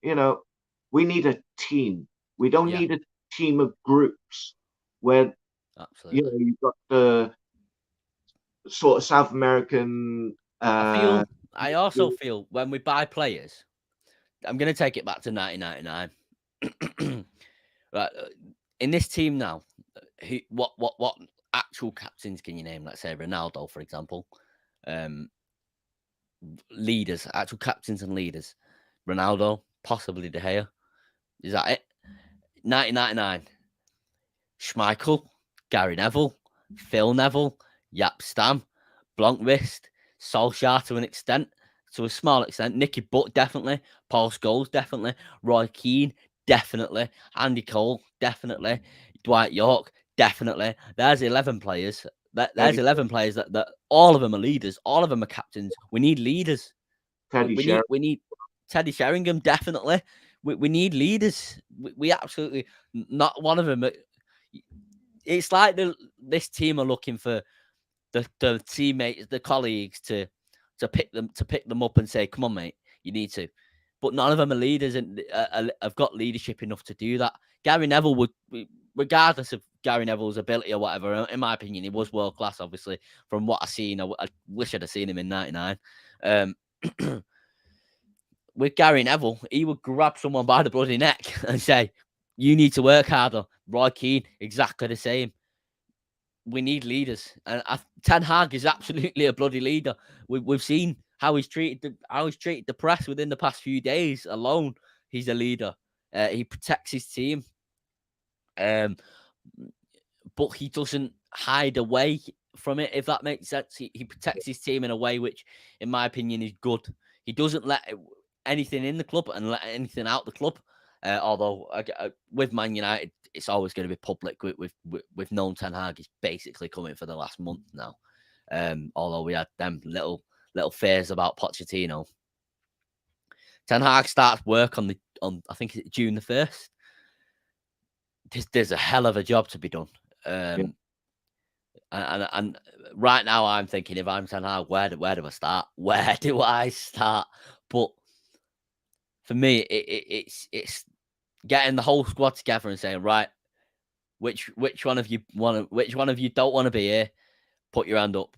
we need a team. We don't need a team of groups where, absolutely, you've got the sort of South American. I also feel when we buy players, I'm going to take it back to 1999. Right, in this team now, what actual captains can you name? Let's say Ronaldo, for example. Leaders, actual captains and leaders. Ronaldo, possibly De Gea. Is that it? 1999. Schmeichel, Gary Neville, Phil Neville, Jaap Stam, Blomqvist, Solskjaer to an extent, to a small extent. Nicky Butt, definitely. Paul Scholes, definitely. Roy Keane, definitely. Andy Cole, definitely. Dwight York, definitely. There's 11 players. There's 11 players that all of them are leaders. All of them are captains. We need leaders. We need Teddy Sheringham, definitely. We need leaders. We absolutely, not one of them. It's like this team are looking for the teammates, the colleagues to pick them up and say, "Come on, mate, you need to." But none of them are leaders and have got leadership enough to do that. Gary Neville would, regardless of Gary Neville's ability or whatever, in my opinion, he was world class. Obviously, from what I've seen, I wish I'd have seen him in '99. With Gary Neville, he would grab someone by the bloody neck and say, "You need to work harder." Roy Keane, exactly the same. We need leaders, and Ten Hag is absolutely a bloody leader. We've seen how he's treated the press within the past few days alone. He's a leader. He protects his team, but he doesn't hide away from it. If that makes sense, he protects his team in a way which, in my opinion, is good. He doesn't let anything in the club and let anything out the club. Although with Man United, it's always going to be public. With known Ten Hag, he's basically coming for the last month now. Although we had them little fears about Pochettino. Ten Hag starts work on I think it's June the 1st. There's a hell of a job to be done. And right now I'm thinking, if I'm Ten Hag, where do I start? Where do I start? But for me, it's getting the whole squad together and saying, right, which one of you don't want to be here? Put your hand up.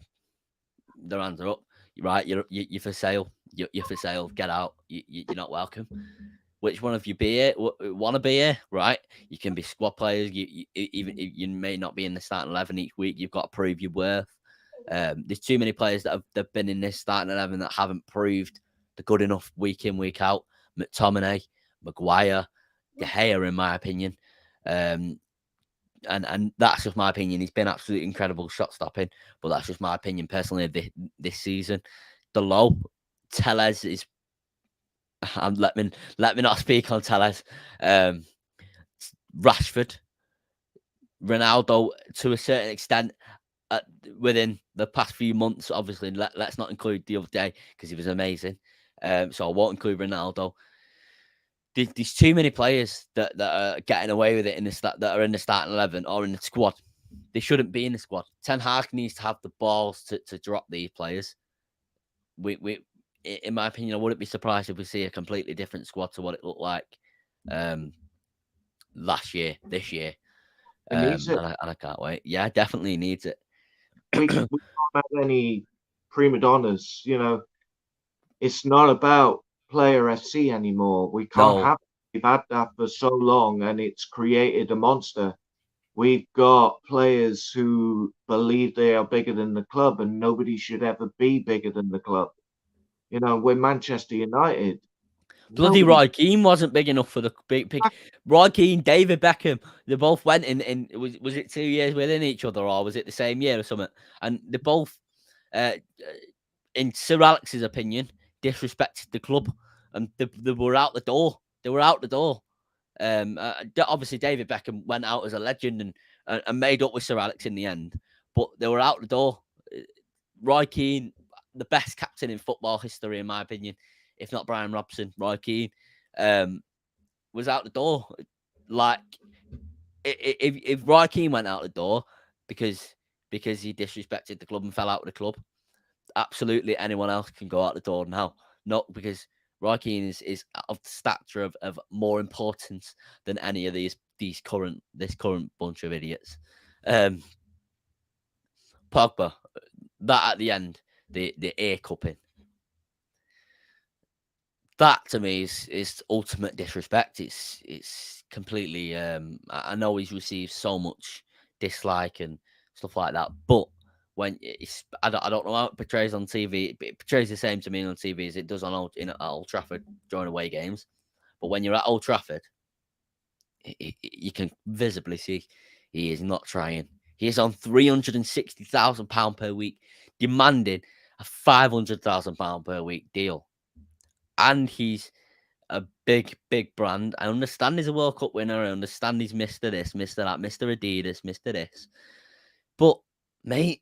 Their hands are up. Right, you're for sale. You're for sale. Get out. You're not welcome. Which one of you want to be here? Right, you can be squad players. Even you may not be in the starting 11 each week. You've got to prove your worth. There's too many players that have been in this starting 11 that haven't proved they're good enough week in, week out. McTominay, Maguire, De Gea, in my opinion. And that's just my opinion. He's been absolutely incredible shot stopping, but that's just my opinion personally of this season. The low, Tellez is. Let me not speak on Tellez. Rashford, Ronaldo, to a certain extent, within the past few months. Obviously, let's not include the other day because he was amazing. So I won't include Ronaldo. There's too many players that are getting away with it that are in the starting 11 or in the squad. They shouldn't be in the squad. Ten Hag needs to have the balls to drop these players. In my opinion, I wouldn't be surprised if we see a completely different squad to what it looked like last year, this year. And I can't wait. Yeah, definitely needs it. We can't have any prima donnas. It's not about player FC anymore. We can't have. We've had that for so long, and it's created a monster. We've got players who believe they are bigger than the club, and nobody should ever be bigger than the club. We're Manchester United. Bloody Roy Keane wasn't big enough for the big. Roy Keane, David Beckham, they both went in was it 2 years within each other, or was it the same year or something? And they both, in Sir Alex's opinion, disrespected the club and they were out the door. They were out the door. Obviously, David Beckham went out as a legend and made up with Sir Alex in the end, but they were out the door. Roy Keane, the best captain in football history, in my opinion, if not Brian Robson, Roy Keane, was out the door. Like, if Roy Keane went out the door because he disrespected the club and fell out of the club, absolutely anyone else can go out the door now. Not because Roy Keane is of the stature of more importance than any of this current bunch of idiots. Pogba, that at the end, the ear cupping. That to me is ultimate disrespect. It's completely. I know he's received so much dislike and stuff like that, but when I don't know how it portrays on TV. It portrays the same to me on TV as it does on at Old Trafford during away games. But when you're at Old Trafford, you can visibly see he is not trying. He is on £360,000 per week, demanding a £500,000 per week deal. And he's a big brand. I understand he's a World Cup winner. I understand he's Mr. this, Mr. that, Mr. Adidas, Mr. this. But, mate,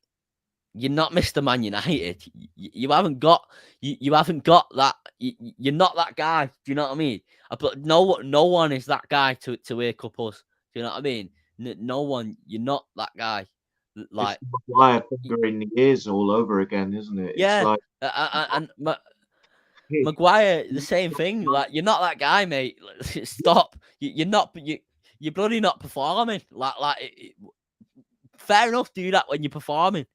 you're not Mr. Man United. You haven't got that. You're not that guy. Do you know what I mean? But no one is that guy to wake up us. Do you know what I mean? No one. You're not that guy. Like, it's Maguire fingering the ears all over again, isn't it? Yeah, it's like Maguire, the same thing. Like, you're not that guy, mate. Stop. You're not. You're bloody not performing. Fair enough. Do that when you're performing.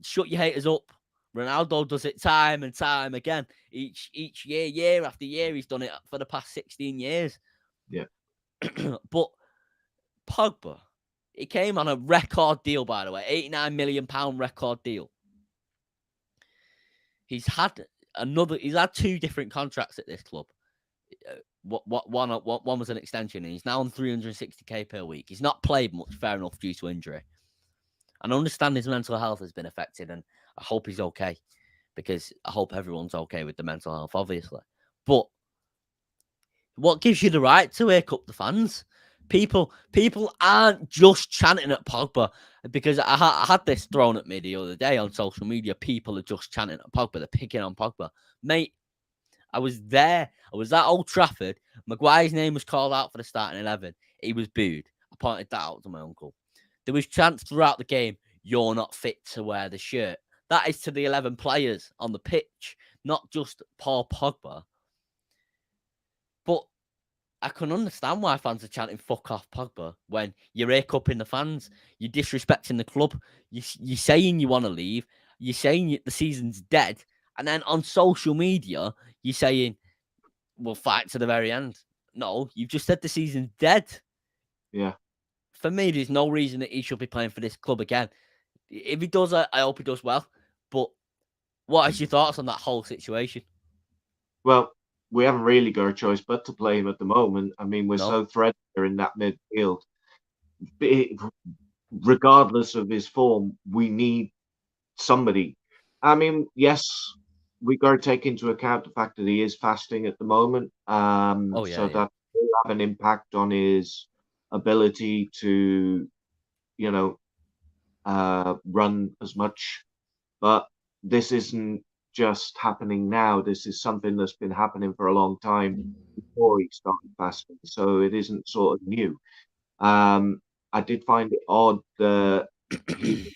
Shut your haters up. Ronaldo does it time and time again. Each year after year, he's done it for the past 16 years. Yeah. But Pogba, he came on a record deal, by the way, £89 million record deal. He's had two different contracts at this club. One was an extension, and he's now on 360k per week. He's not played much, fair enough, due to injury. And I understand his mental health has been affected, and I hope he's okay, because I hope everyone's okay with the mental health, obviously. But what gives you the right to wake up the fans? People aren't just chanting at Pogba, because I had this thrown at me the other day on social media. People are just chanting at Pogba. They're picking on Pogba. Mate, I was there. I was at Old Trafford. Maguire's name was called out for the starting 11. He was booed. I pointed that out to my uncle. There was chants throughout the game, you're not fit to wear the shirt. That is to the 11 players on the pitch, not just Paul Pogba. But I can understand why fans are chanting fuck off Pogba when you're ear-cupping the fans, you're disrespecting the club, you're saying you want to leave, you're saying the season's dead, and then on social media, you're saying, we'll fight to the very end. No, you've just said the season's dead. Yeah. For me, there's no reason that he should be playing for this club again. If he does, I hope he does well. But what is your thoughts on that whole situation? Well, we haven't really got a choice but to play him at the moment. I mean, we're so threadbare in that midfield. Regardless of his form, we need somebody. I mean, yes, we got to take into account the fact that he is fasting at the moment. So that will have an impact on his ability to, run as much. But this isn't just happening now. This is something that's been happening for a long time before he started fasting. So it isn't sort of new. I did find it odd that he was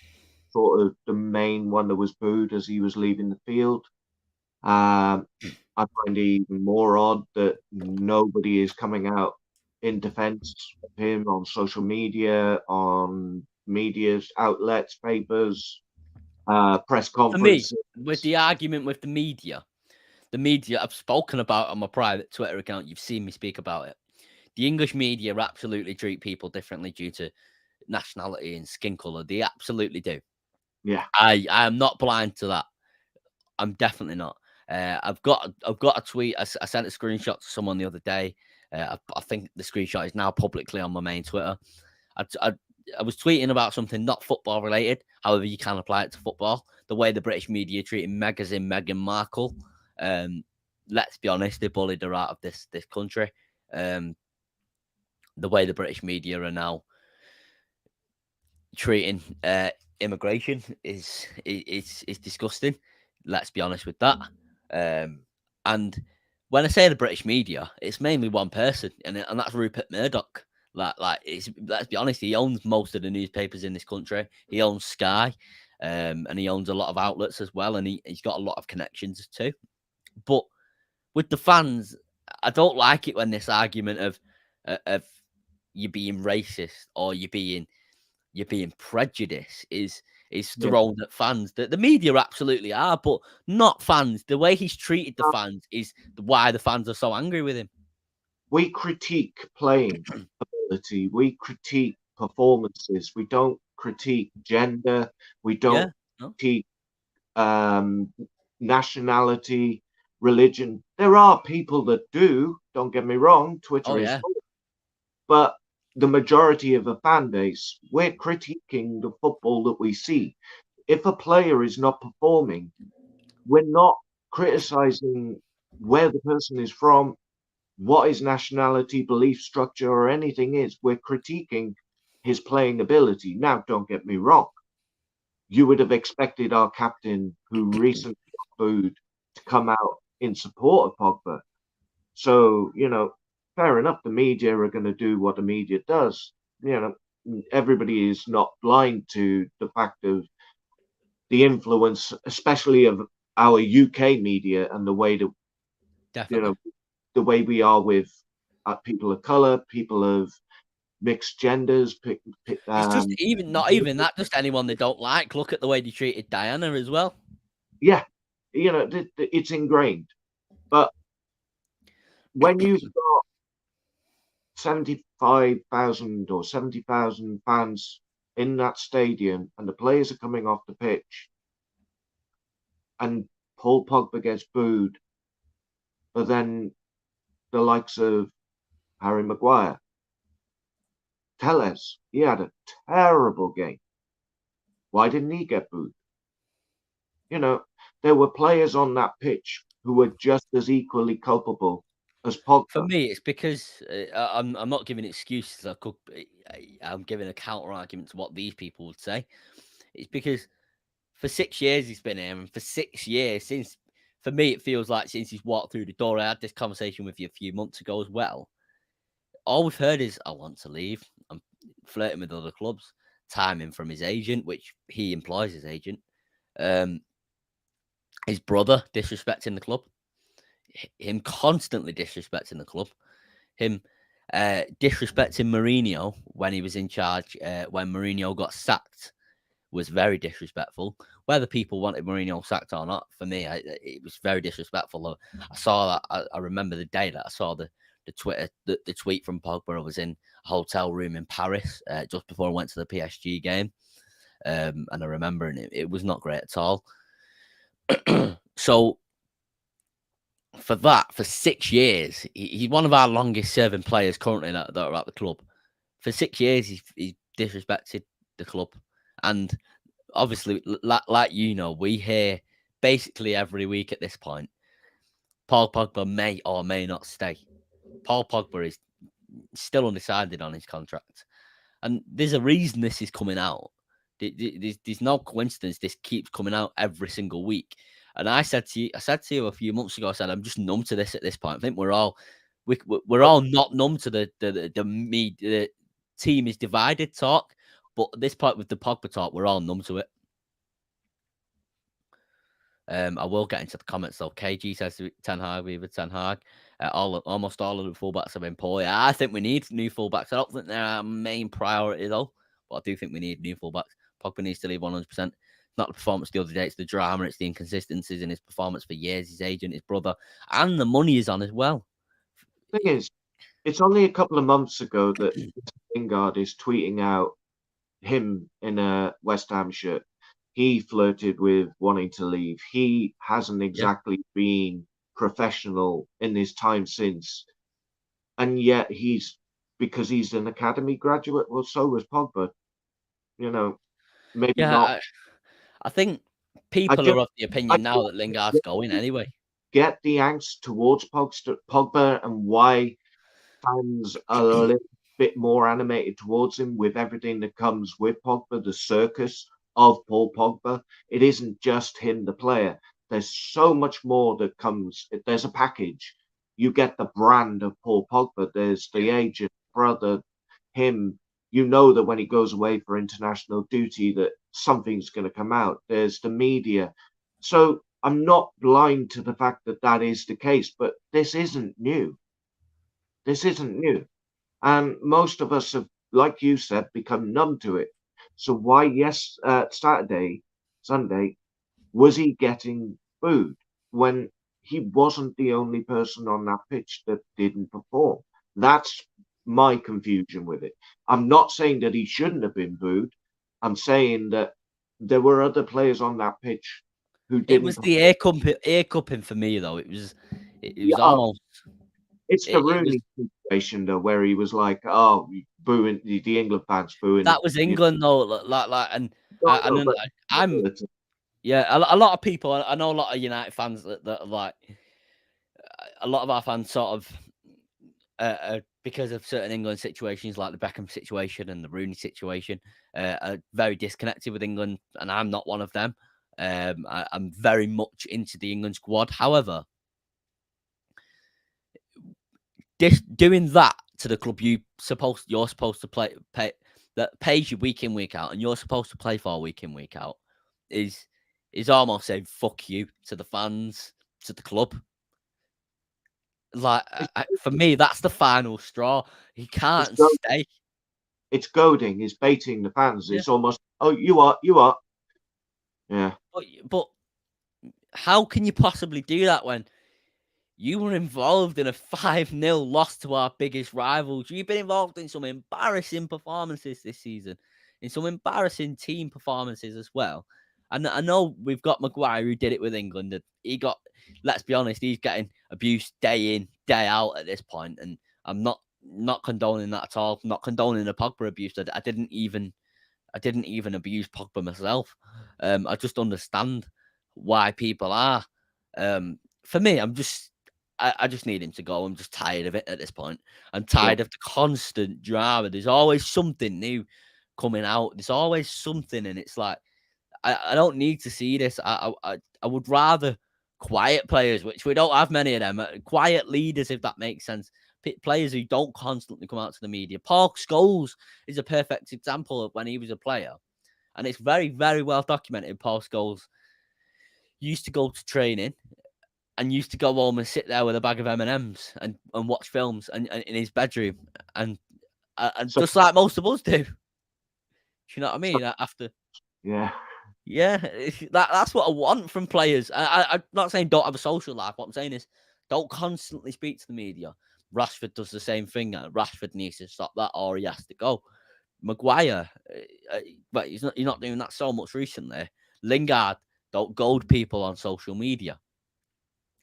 sort of the main one that was booed as he was leaving the field. I find it even more odd that nobody is coming out in defense of him on social media, on media outlets, papers, press conferences. For me, with the argument with the media, I've spoken about on my private Twitter account. You've seen me speak about it. The English media absolutely treat people differently due to nationality and skin color. They absolutely do. Yeah, I am not blind to that. I'm definitely not. I've got a tweet. I sent a screenshot to someone the other day. I think the screenshot is now publicly on my main Twitter. I was tweeting about something not football related. However, you can apply it to football. The way the British media treated Meghan Markle. let's be honest, they bullied her out of this country. The way the British media are now treating immigration is disgusting. Let's be honest with that. And when I say the British media, it's mainly one person, and that's Rupert Murdoch. Let's be honest, he owns most of the newspapers in this country. He owns Sky, and he owns a lot of outlets as well, and he's got a lot of connections too. But with the fans, I don't like it when this argument of you being racist or you being prejudiced is thrown at fans. The media absolutely are, but not fans. The way he's treated the fans is why the fans are so angry with him. We critique playing ability. We critique performances. We don't critique gender. We don't critique nationality, religion. There are people that do. Don't get me wrong. Twitter is full. But the majority of a fan base, we're critiquing the football that we see. If a player is not performing, we're not criticizing where the person is from, what his nationality, belief structure, or anything is. We're critiquing his playing ability. Now, don't get me wrong. You would have expected our captain, who recently got booed, to come out in support of Pogba. So, fair enough, the media are going to do what the media does. Everybody is not blind to the fact of the influence, especially of our UK media and the way that, the way we are with people of color, people of mixed genders. It's just not even that, just anyone they don't like. Look at the way they treated Diana as well. Yeah, it's ingrained. But when you've got 75,000 or 70,000 fans in that stadium and the players are coming off the pitch and Paul Pogba gets booed, but then the likes of Harry Maguire, Telles, he had a terrible game. Why didn't he get booed? There were players on that pitch who were just as equally culpable as Pogba. For me, it's because I'm not giving excuses. I'm giving a counter argument to what these people would say. It's because for 6 years he's been here, and for 6 years for me, it feels like since he's walked through the door. I had this conversation with you a few months ago as well. All we've heard is, I want to leave. I'm flirting with other clubs. Timing from his agent, which he employs his agent. His brother disrespecting the club. Him constantly disrespecting the club. Him disrespecting Mourinho when he was in charge. When Mourinho got sacked, was very disrespectful. Whether people wanted Mourinho sacked or not, for me, it was very disrespectful. I saw that. I remember the day that I saw the tweet from Pogba. I was in a hotel room in Paris just before I went to the PSG game, and I remember, and it was not great at all. So for 6 years, he's one of our longest serving players currently that are at the club. For 6 years, he's disrespected the club, and obviously, like we hear basically every week at this point, Paul Pogba may or may not stay. Paul Pogba is still undecided on his contract, and there's a reason this is coming out. There's no coincidence. This keeps coming out every single week. And I said to you a few months ago, I said, I'm just numb to this at this point. I think we're all not numb to the team is divided talk, but at this point with the Pogba talk, we're all numb to it. I will get into the comments though. KG says Ten Hag, Ten Hag. Almost all of the fullbacks have been poor. I think we need new fullbacks. I don't think they're our main priority though, but I do think we need new fullbacks. Pogba needs to leave 100%. Not the performance the other day, it's the drama, it's the inconsistencies in his performance for years, his agent, his brother, and the money is on as well. The thing is, it's only a couple of months ago that Lingard is tweeting out him in a West Ham shirt. He flirted with wanting to leave. He hasn't exactly been professional in his time since. And yet because he's an academy graduate, well, so was Pogba. Maybe not. I think people are of the opinion now that Lingard's going anyway. get the angst towards Pogba and why fans are a little bit more animated towards him with everything that comes with Pogba, the circus of Paul Pogba. It isn't just him, the player. There's so much more that comes. There's a package. You get the brand of Paul Pogba. There's the agent, brother, him. You know that when he goes away for international duty, that something's going to come out. There's the media. So I'm not blind to the fact that that is the case, but this isn't new. This isn't new. And most of us have, like you said, become numb to it. So why, Sunday, was he getting booed when he wasn't the only person on that pitch that didn't perform? That's my confusion with it. I'm not saying that he shouldn't have been booed. I'm saying that there were other players on that pitch who It didn't was perform. the ear cupping for me though. It was Yeah, almost it's the it was Rooney situation though, where he was like, "Oh, booing the England fans booing." that was England though. Like, and No, then but I'm yeah, a lot of people. I know a lot of United fans that are like a lot of our fans sort of because of certain England situations like the Beckham situation and the Rooney situation, are very disconnected with England, and I'm not one of them. I'm very much into the England squad. However, doing that to the club you're supposed to pay that pays you week in week out, and you're supposed to play for week in week out, is almost saying fuck you to the fans, to the club. Like for me, that's the final straw. He it's can't go- stay. it's goading, it's baiting the fans. Yeah, It's almost, oh, you are, yeah. but how can you possibly do that when you were involved in a 5-0 loss to our biggest rivals? You've been involved in some embarrassing performances this season, in some embarrassing team performances as well. And I know we've got Maguire who did it with England. And let's be honest, he's getting abused day in, day out at this point. And I'm not condoning that at all. I'm not condoning the Pogba abuse. I didn't even abuse Pogba myself. I just understand why people are. For me, I just need him to go. I'm just tired of it at this point. I'm tired of the constant drama. There's always something new coming out. There's always something, and it's like I don't need to see this. I would rather quiet players, which we don't have many of them. Quiet leaders, if that makes sense. Players who don't constantly come out to the media. Paul Scholes is a perfect example of when he was a player, and it's very, very well documented. Paul Scholes used to go to training and used to go home and sit there with a bag of M&Ms and watch films and in his bedroom and So, just like most of us do. Do you know what I mean? After yeah, yeah, that's what I want from players. I'm not saying don't have a social life. What I'm saying is don't constantly speak to the media. Rashford does the same thing. Rashford needs to stop that, or he has to go. Maguire, but he's not doing that so much recently. Lingard, don't goad people on social media.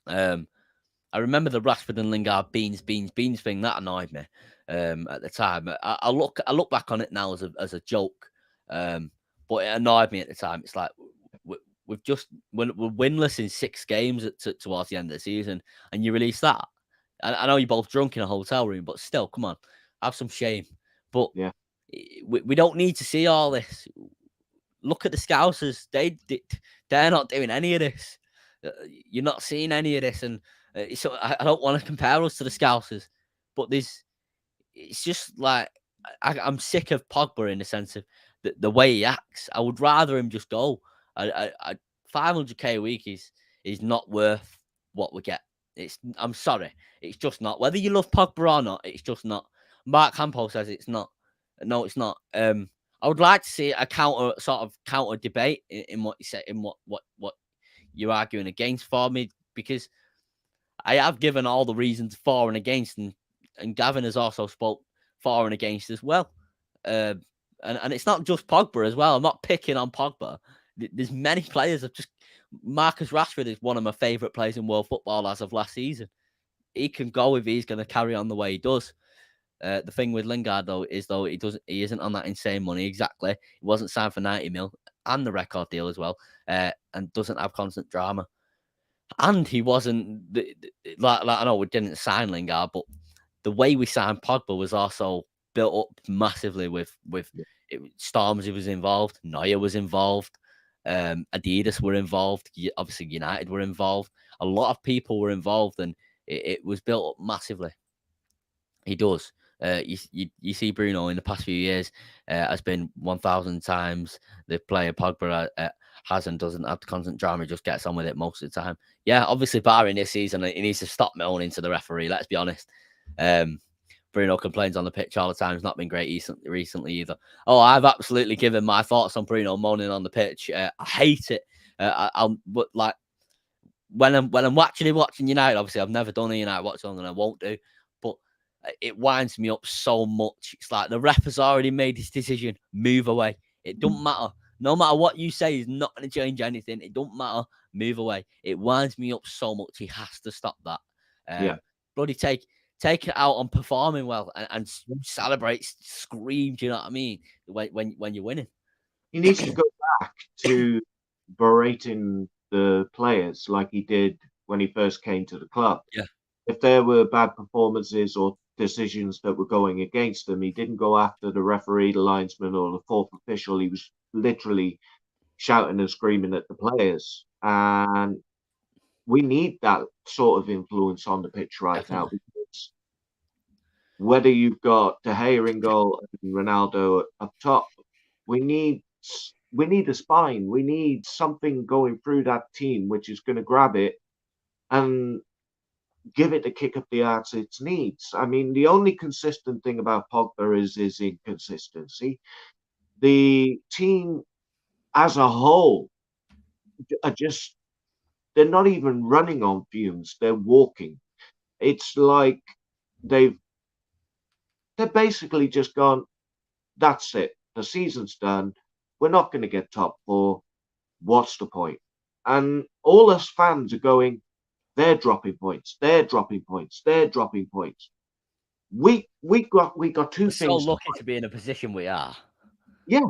I remember the Rashford and Lingard beans thing that annoyed me at the time. I look back on it now as a joke, but it annoyed me at the time. It's like we're winless in 6 games towards the end of the season, and you release that. I know you're both drunk in a hotel room, but still, come on, have some shame. But yeah. we don't need to see all this. Look at the Scousers; they're not doing any of this. You're not seeing any of this, and so I don't want to compare us to the Scousers, but it's just like I'm sick of Pogba in the sense of the way he acts. I would rather him just go. 500k a week is not worth what we get. I'm sorry, it's just not. Whether you love Pogba or not, it's just not. Mark Campbell says it's not. No, it's not. I would like to see a counter debate in what you said, in what you're arguing against for me, because I have given all the reasons for and against, and Gavin has also spoke for and against as well. And it's not just Pogba as well. I'm not picking on Pogba. There's many players of just Marcus Rashford is one of my favourite players in world football as of last season. He can go if he's going to carry on the way he does. The thing with Lingard though he isn't on that insane money exactly. He wasn't signed for 90 mil and the record deal as well, and doesn't have constant drama. And he wasn't like I know we didn't sign Lingard, but the way we signed Pogba was also built up massively with Stormzy was involved, Neuer was involved, Adidas were involved, obviously United were involved. A lot of people were involved, and it was built up massively. He does. You see Bruno in the past few years has been 1,000 times the player Pogba has and doesn't have the constant drama. He just gets on with it most of the time. Yeah, obviously barring this season, he needs to stop moaning to the referee. Let's be honest. Bruno complains on the pitch all the time. He's not been great recently either. Oh, I've absolutely given my thoughts on Bruno moaning on the pitch. I hate it. But like when I'm watching United, obviously I've never done a United watch on and I won't do. But it winds me up so much. It's like the ref has already made his decision. Move away. It don't matter. No matter what you say, is not going to change anything. It don't matter. Move away. It winds me up so much. He has to stop that. Bloody take it out on performing well and celebrate, scream. Do you know what I mean? When you're winning, he needs to go back to berating the players like he did when he first came to the club. Yeah. If there were bad performances or decisions that were going against him, he didn't go after the referee, the linesman, or the fourth official. He was literally shouting and screaming at the players. And we need that sort of influence on the pitch right now, because whether you've got De Gea in goal and Ronaldo up top, we need a spine. We need something going through that team which is going to grab it and give it the kick up the arse it needs. I mean, the only consistent thing about Pogba is his inconsistency. The team as a whole are just, they're not even running on fumes, they're walking. It's like they're basically just gone, that's it, the season's done, we're not going to get top four, what's the point? And all us fans are going, they're dropping points, they're dropping points, they're dropping points. We got two we're things. so lucky to be in a position we are. Yeah,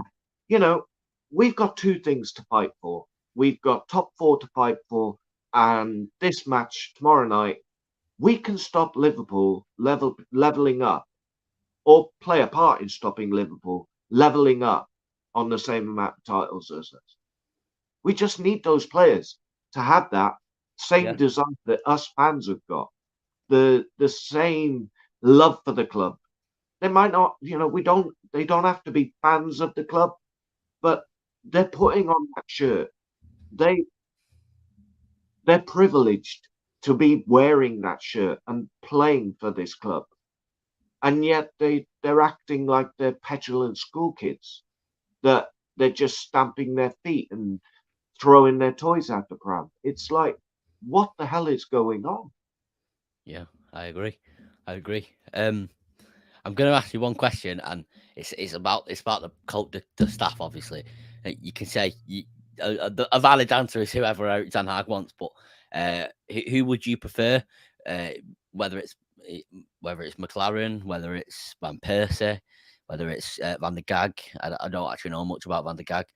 you know, we've got two things to fight for. We've got top four to fight for, and this match tomorrow night, we can stop Liverpool leveling up, or play a part in stopping Liverpool leveling up on the same amount of titles as us. We just need those players to have that same desire that us fans have got, the same love for the club. They might not, they don't have to be fans of the club, but they're putting on that shirt. They're privileged to be wearing that shirt and playing for this club. And yet they're acting like they're petulant school kids, that they're just stamping their feet and throwing their toys at the pram. It's like, what the hell is going on? Yeah, I agree. I'm going to ask you one question, and it's about the staff. Obviously, you can say a valid answer is whoever Erik ten Hag wants, but who would you prefer? Whether it's McLaren, whether it's Van Persie, whether it's Van der Gag. I don't actually know much about Van der Gag,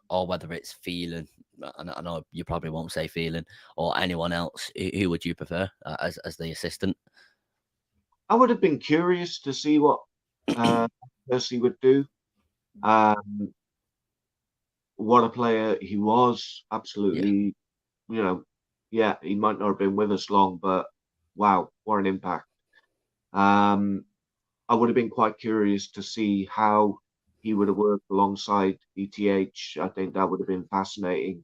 or whether it's Phelan. I know you probably won't say Phelan, or anyone else. Who would you prefer as the assistant? I would have been curious to see what Percy would do. What a player he was. Absolutely, he might not have been with us long, but wow, what an impact. I would have been quite curious to see how he would have worked alongside ETH. I think that would have been fascinating.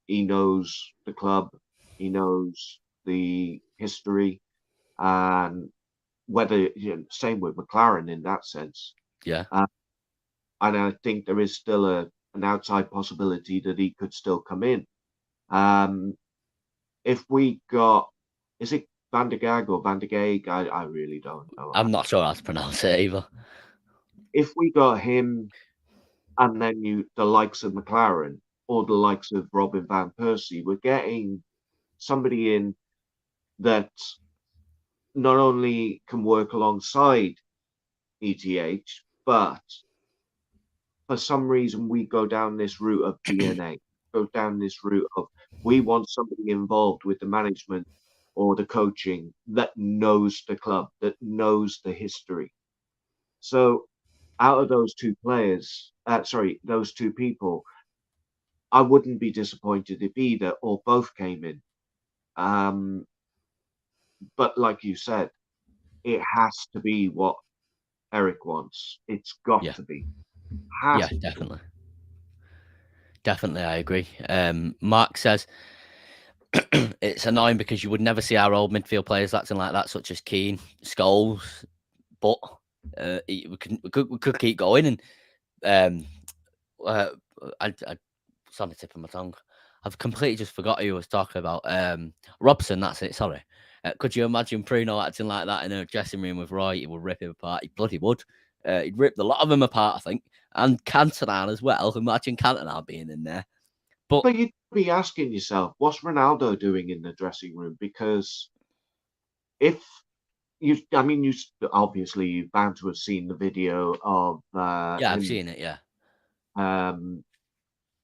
He knows the club, he knows the history, and same with McLaren in that sense. Yeah. And I think there is still an outside possibility that he could still come in. If we got, is it Van der Gag or Van der Gag? I really don't know. I'm not sure how to pronounce it either. If we got him, and then the likes of McLaren or the likes of Robin van Persie, we're getting somebody in that not only can work alongside ETH, but for some reason we go down this route of DNA. goes down this route of we want somebody involved with the management or the coaching that knows the club, that knows the history. So out of those two players, those two people, I wouldn't be disappointed if either or both came in. But like you said, it has to be what ERIK wants. It's got Yeah. to be. Yeah, Has to be. definitely. Definitely, I agree. Mark says it's annoying because you would never see our old midfield players acting like that, such as Keane, Scholes, but we could keep going. And it's on the tip of my tongue. I've completely just forgot who I was talking about. Robson, that's it. Sorry. Could you imagine Bruno acting like that in a dressing room with Roy? He would rip him apart. He bloody would. He'd rip a lot of them apart, I think. And Cantona as well. Imagine Cantona being in there. But you'd be asking yourself, what's Ronaldo doing in the dressing room? Because if you obviously you're bound to have seen the video of yeah, I've him seen it. Yeah,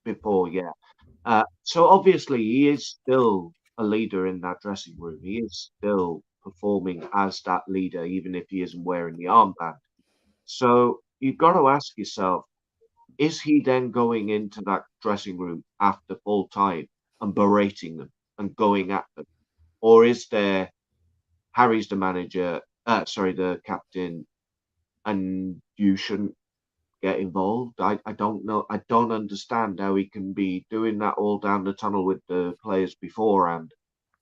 before, yeah. So obviously he is still a leader in that dressing room. He is still performing as that leader, even if he isn't wearing the armband. So you've got to ask yourself, is he then going into that dressing room after full time and berating them and going at them? Or is there Harry's the manager, the captain, and you shouldn't get involved? I don't know. I don't understand how he can be doing that all down the tunnel with the players beforehand,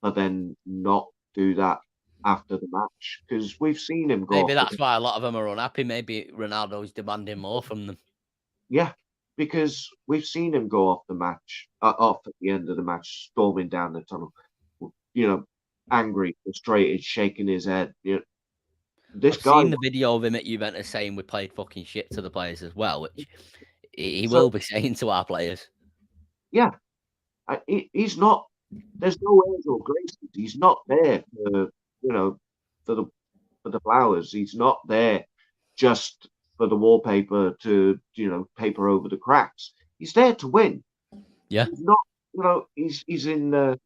but then not do that after the match, because we've seen him go maybe off that's the why a lot of them are unhappy. Maybe Ronaldo's demanding more from them. yeah, because we've seen him go off the match, off at the end of the match, storming down the tunnel, you know, angry, frustrated, shaking his head. This I've guy. seen the video of him at Juventus saying we played fucking shit to the players as well, which he So will be saying to our players. yeah, he's not. There's no airs or graces. He's not there for for the flowers. He's not there just for the wallpaper to paper over the cracks. He's there to win. Yeah, He's not. He's in the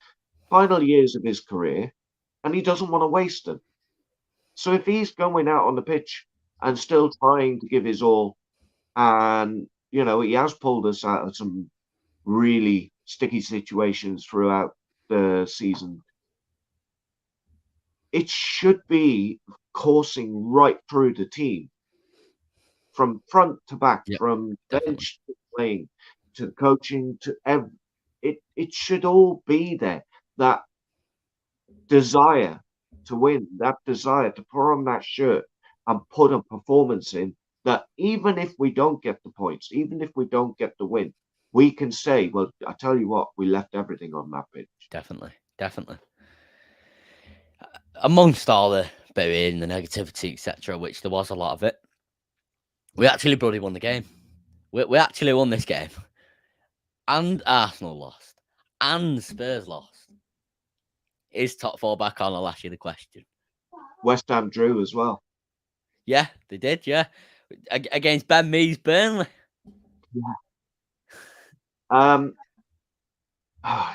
final years of his career, and he doesn't want to waste them. So if he's going out on the pitch and still trying to give his all, and he has pulled us out of some really sticky situations throughout the season, it should be coursing right through the team from front to back, yeah, from definitely. bench to playing to coaching to it should all be there. That desire to win, that desire to put on that shirt and put a performance in, that even if we don't get the points, even if we don't get the win, we can say, well, I tell you what, we left everything on that pitch. Definitely, definitely. Amongst all the burying, the negativity, etc., which there was a lot of it, we actually bloody won the game. We actually won this game. And Arsenal lost. And Spurs lost. Is top four back on? I'll ask you the question. West Ham drew as well. Yeah, they did, yeah. Against Ben Mee's Burnley. Yeah.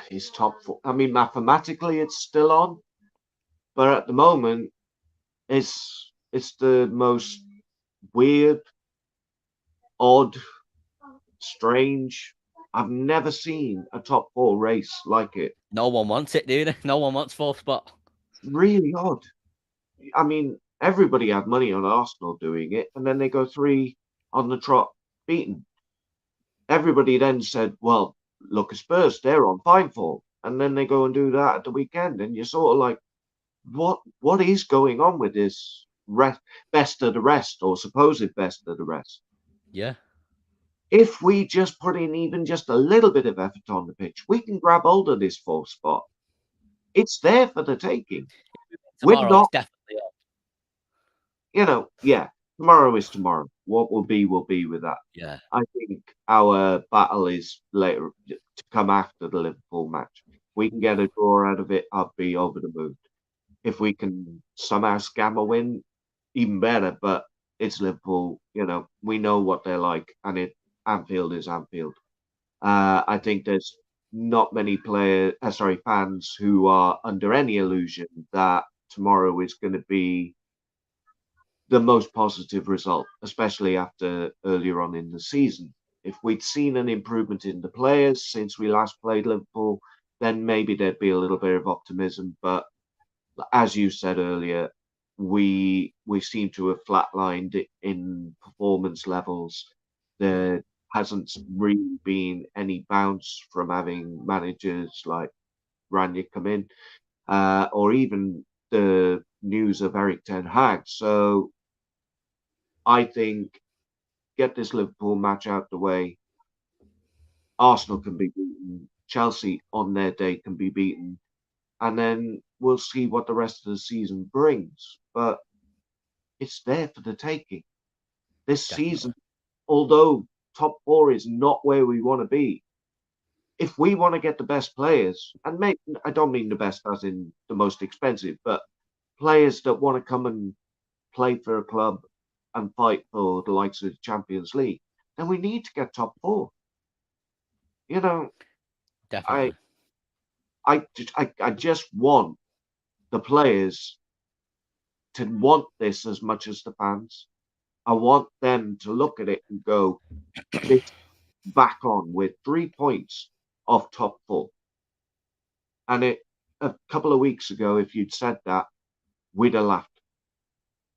He's top four. I mean, mathematically it's still on, but at the moment it's the most weird, odd, strange. I've never seen a top four race like it. No one wants it, do they? No one wants fourth spot. Really odd. I mean, everybody had money on Arsenal doing it, and then they go 3 on the trot beaten. Everybody then said, well, look at Spurs, they're on fine form. And then they go and do that at the weekend, and you're sort of like, what is going on with this best of the rest, or supposed best of the rest? Yeah. If we just put in even just a little bit of effort on the pitch, we can grab hold of this fourth spot. It's there for the taking. Tomorrow, We're not, it's definitely yeah, tomorrow is tomorrow. What will be with that. Yeah. I think our battle is later to come after the Liverpool match. We can get a draw out of it, I'll be over the moon. If we can somehow scam a win, even better. But it's Liverpool, we know what they're like, and Anfield is Anfield. I think there's not many fans who are under any illusion that tomorrow is going to be the most positive result, especially after earlier on in the season. If we'd seen an improvement in the players since we last played Liverpool, then maybe there'd be a little bit of optimism. But as you said earlier, we seem to have flatlined in performance levels. There hasn't really been any bounce from having managers like Ranić come in, or even the news of ERIK Ten Hag. So I think get this Liverpool match out the way. Arsenal can be beaten. Chelsea on their day can be beaten. And then we'll see what the rest of the season brings. But it's there for the taking. This Definitely. season, although top four is not where we want to be, if we want to get the best players, and I don't mean the best as in the most expensive, but players that want to come and play for a club and fight for the likes of the Champions League, then we need to get top four. You know, Definitely. I just want the players to want this as much as the fans. I want them to look at it and go, this back on with 3 points off top four. And a couple of weeks ago, if you'd said that, we'd have laughed.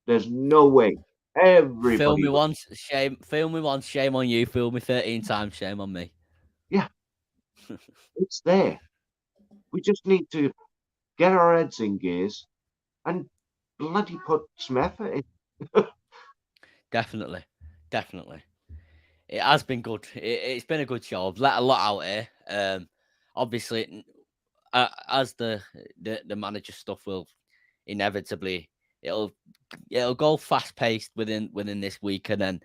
There's no way. Everybody. Fool me once, shame. Fool me once, shame on you. Fool me 13 times, shame on me. Yeah. It's there. We just need to get our heads in gears and bloody put some effort in. Definitely. It has been good. It's been a good show. I've let a lot out here. Obviously, as the manager stuff will inevitably it'll go fast paced within this week, and then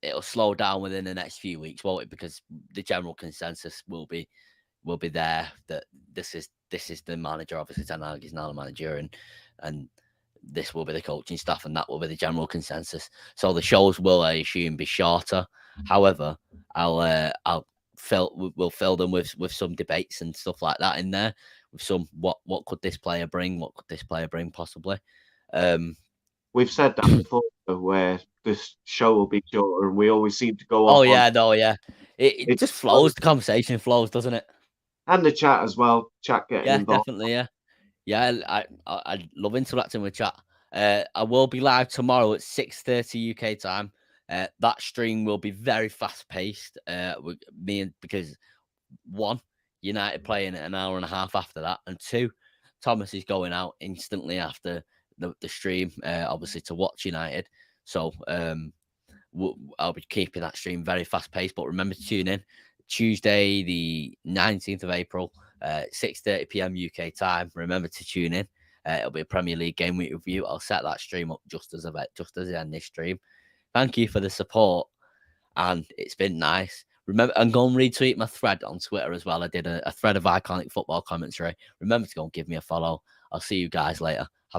it'll slow down within the next few weeks, won't it? Because the general consensus will be there that this is the manager. Obviously, Ten Hag is now the manager, and this will be the coaching staff, and that will be the general consensus. So the shows will, I assume, be shorter. However, we'll fill them with some debates and stuff like that in there. With some what could this player bring? What could this player bring possibly? We've said that before, where this show will be shorter, and we always seem to go off. Oh yeah, it just flows. The conversation flows, doesn't it? And the chat as well. Chat getting involved. Definitely, yeah. I love interacting with chat. I will be live tomorrow at 6:30 UK time. That stream will be very fast paced. With me because one, United playing an hour and a half after that, and two, Thomas is going out instantly after the stream, obviously to watch United. So I'll be keeping that stream very fast paced. But remember to tune in Tuesday, the 19th of April, 6:30 p.m. UK time. Remember to tune in. It'll be a Premier League game week review. I'll set that stream up just as I end this stream. Thank you for the support, and it's been nice. Remember, and go and retweet my thread on Twitter as well. I did a thread of iconic football commentary. Remember to go and give me a follow. I'll see you guys later. Have a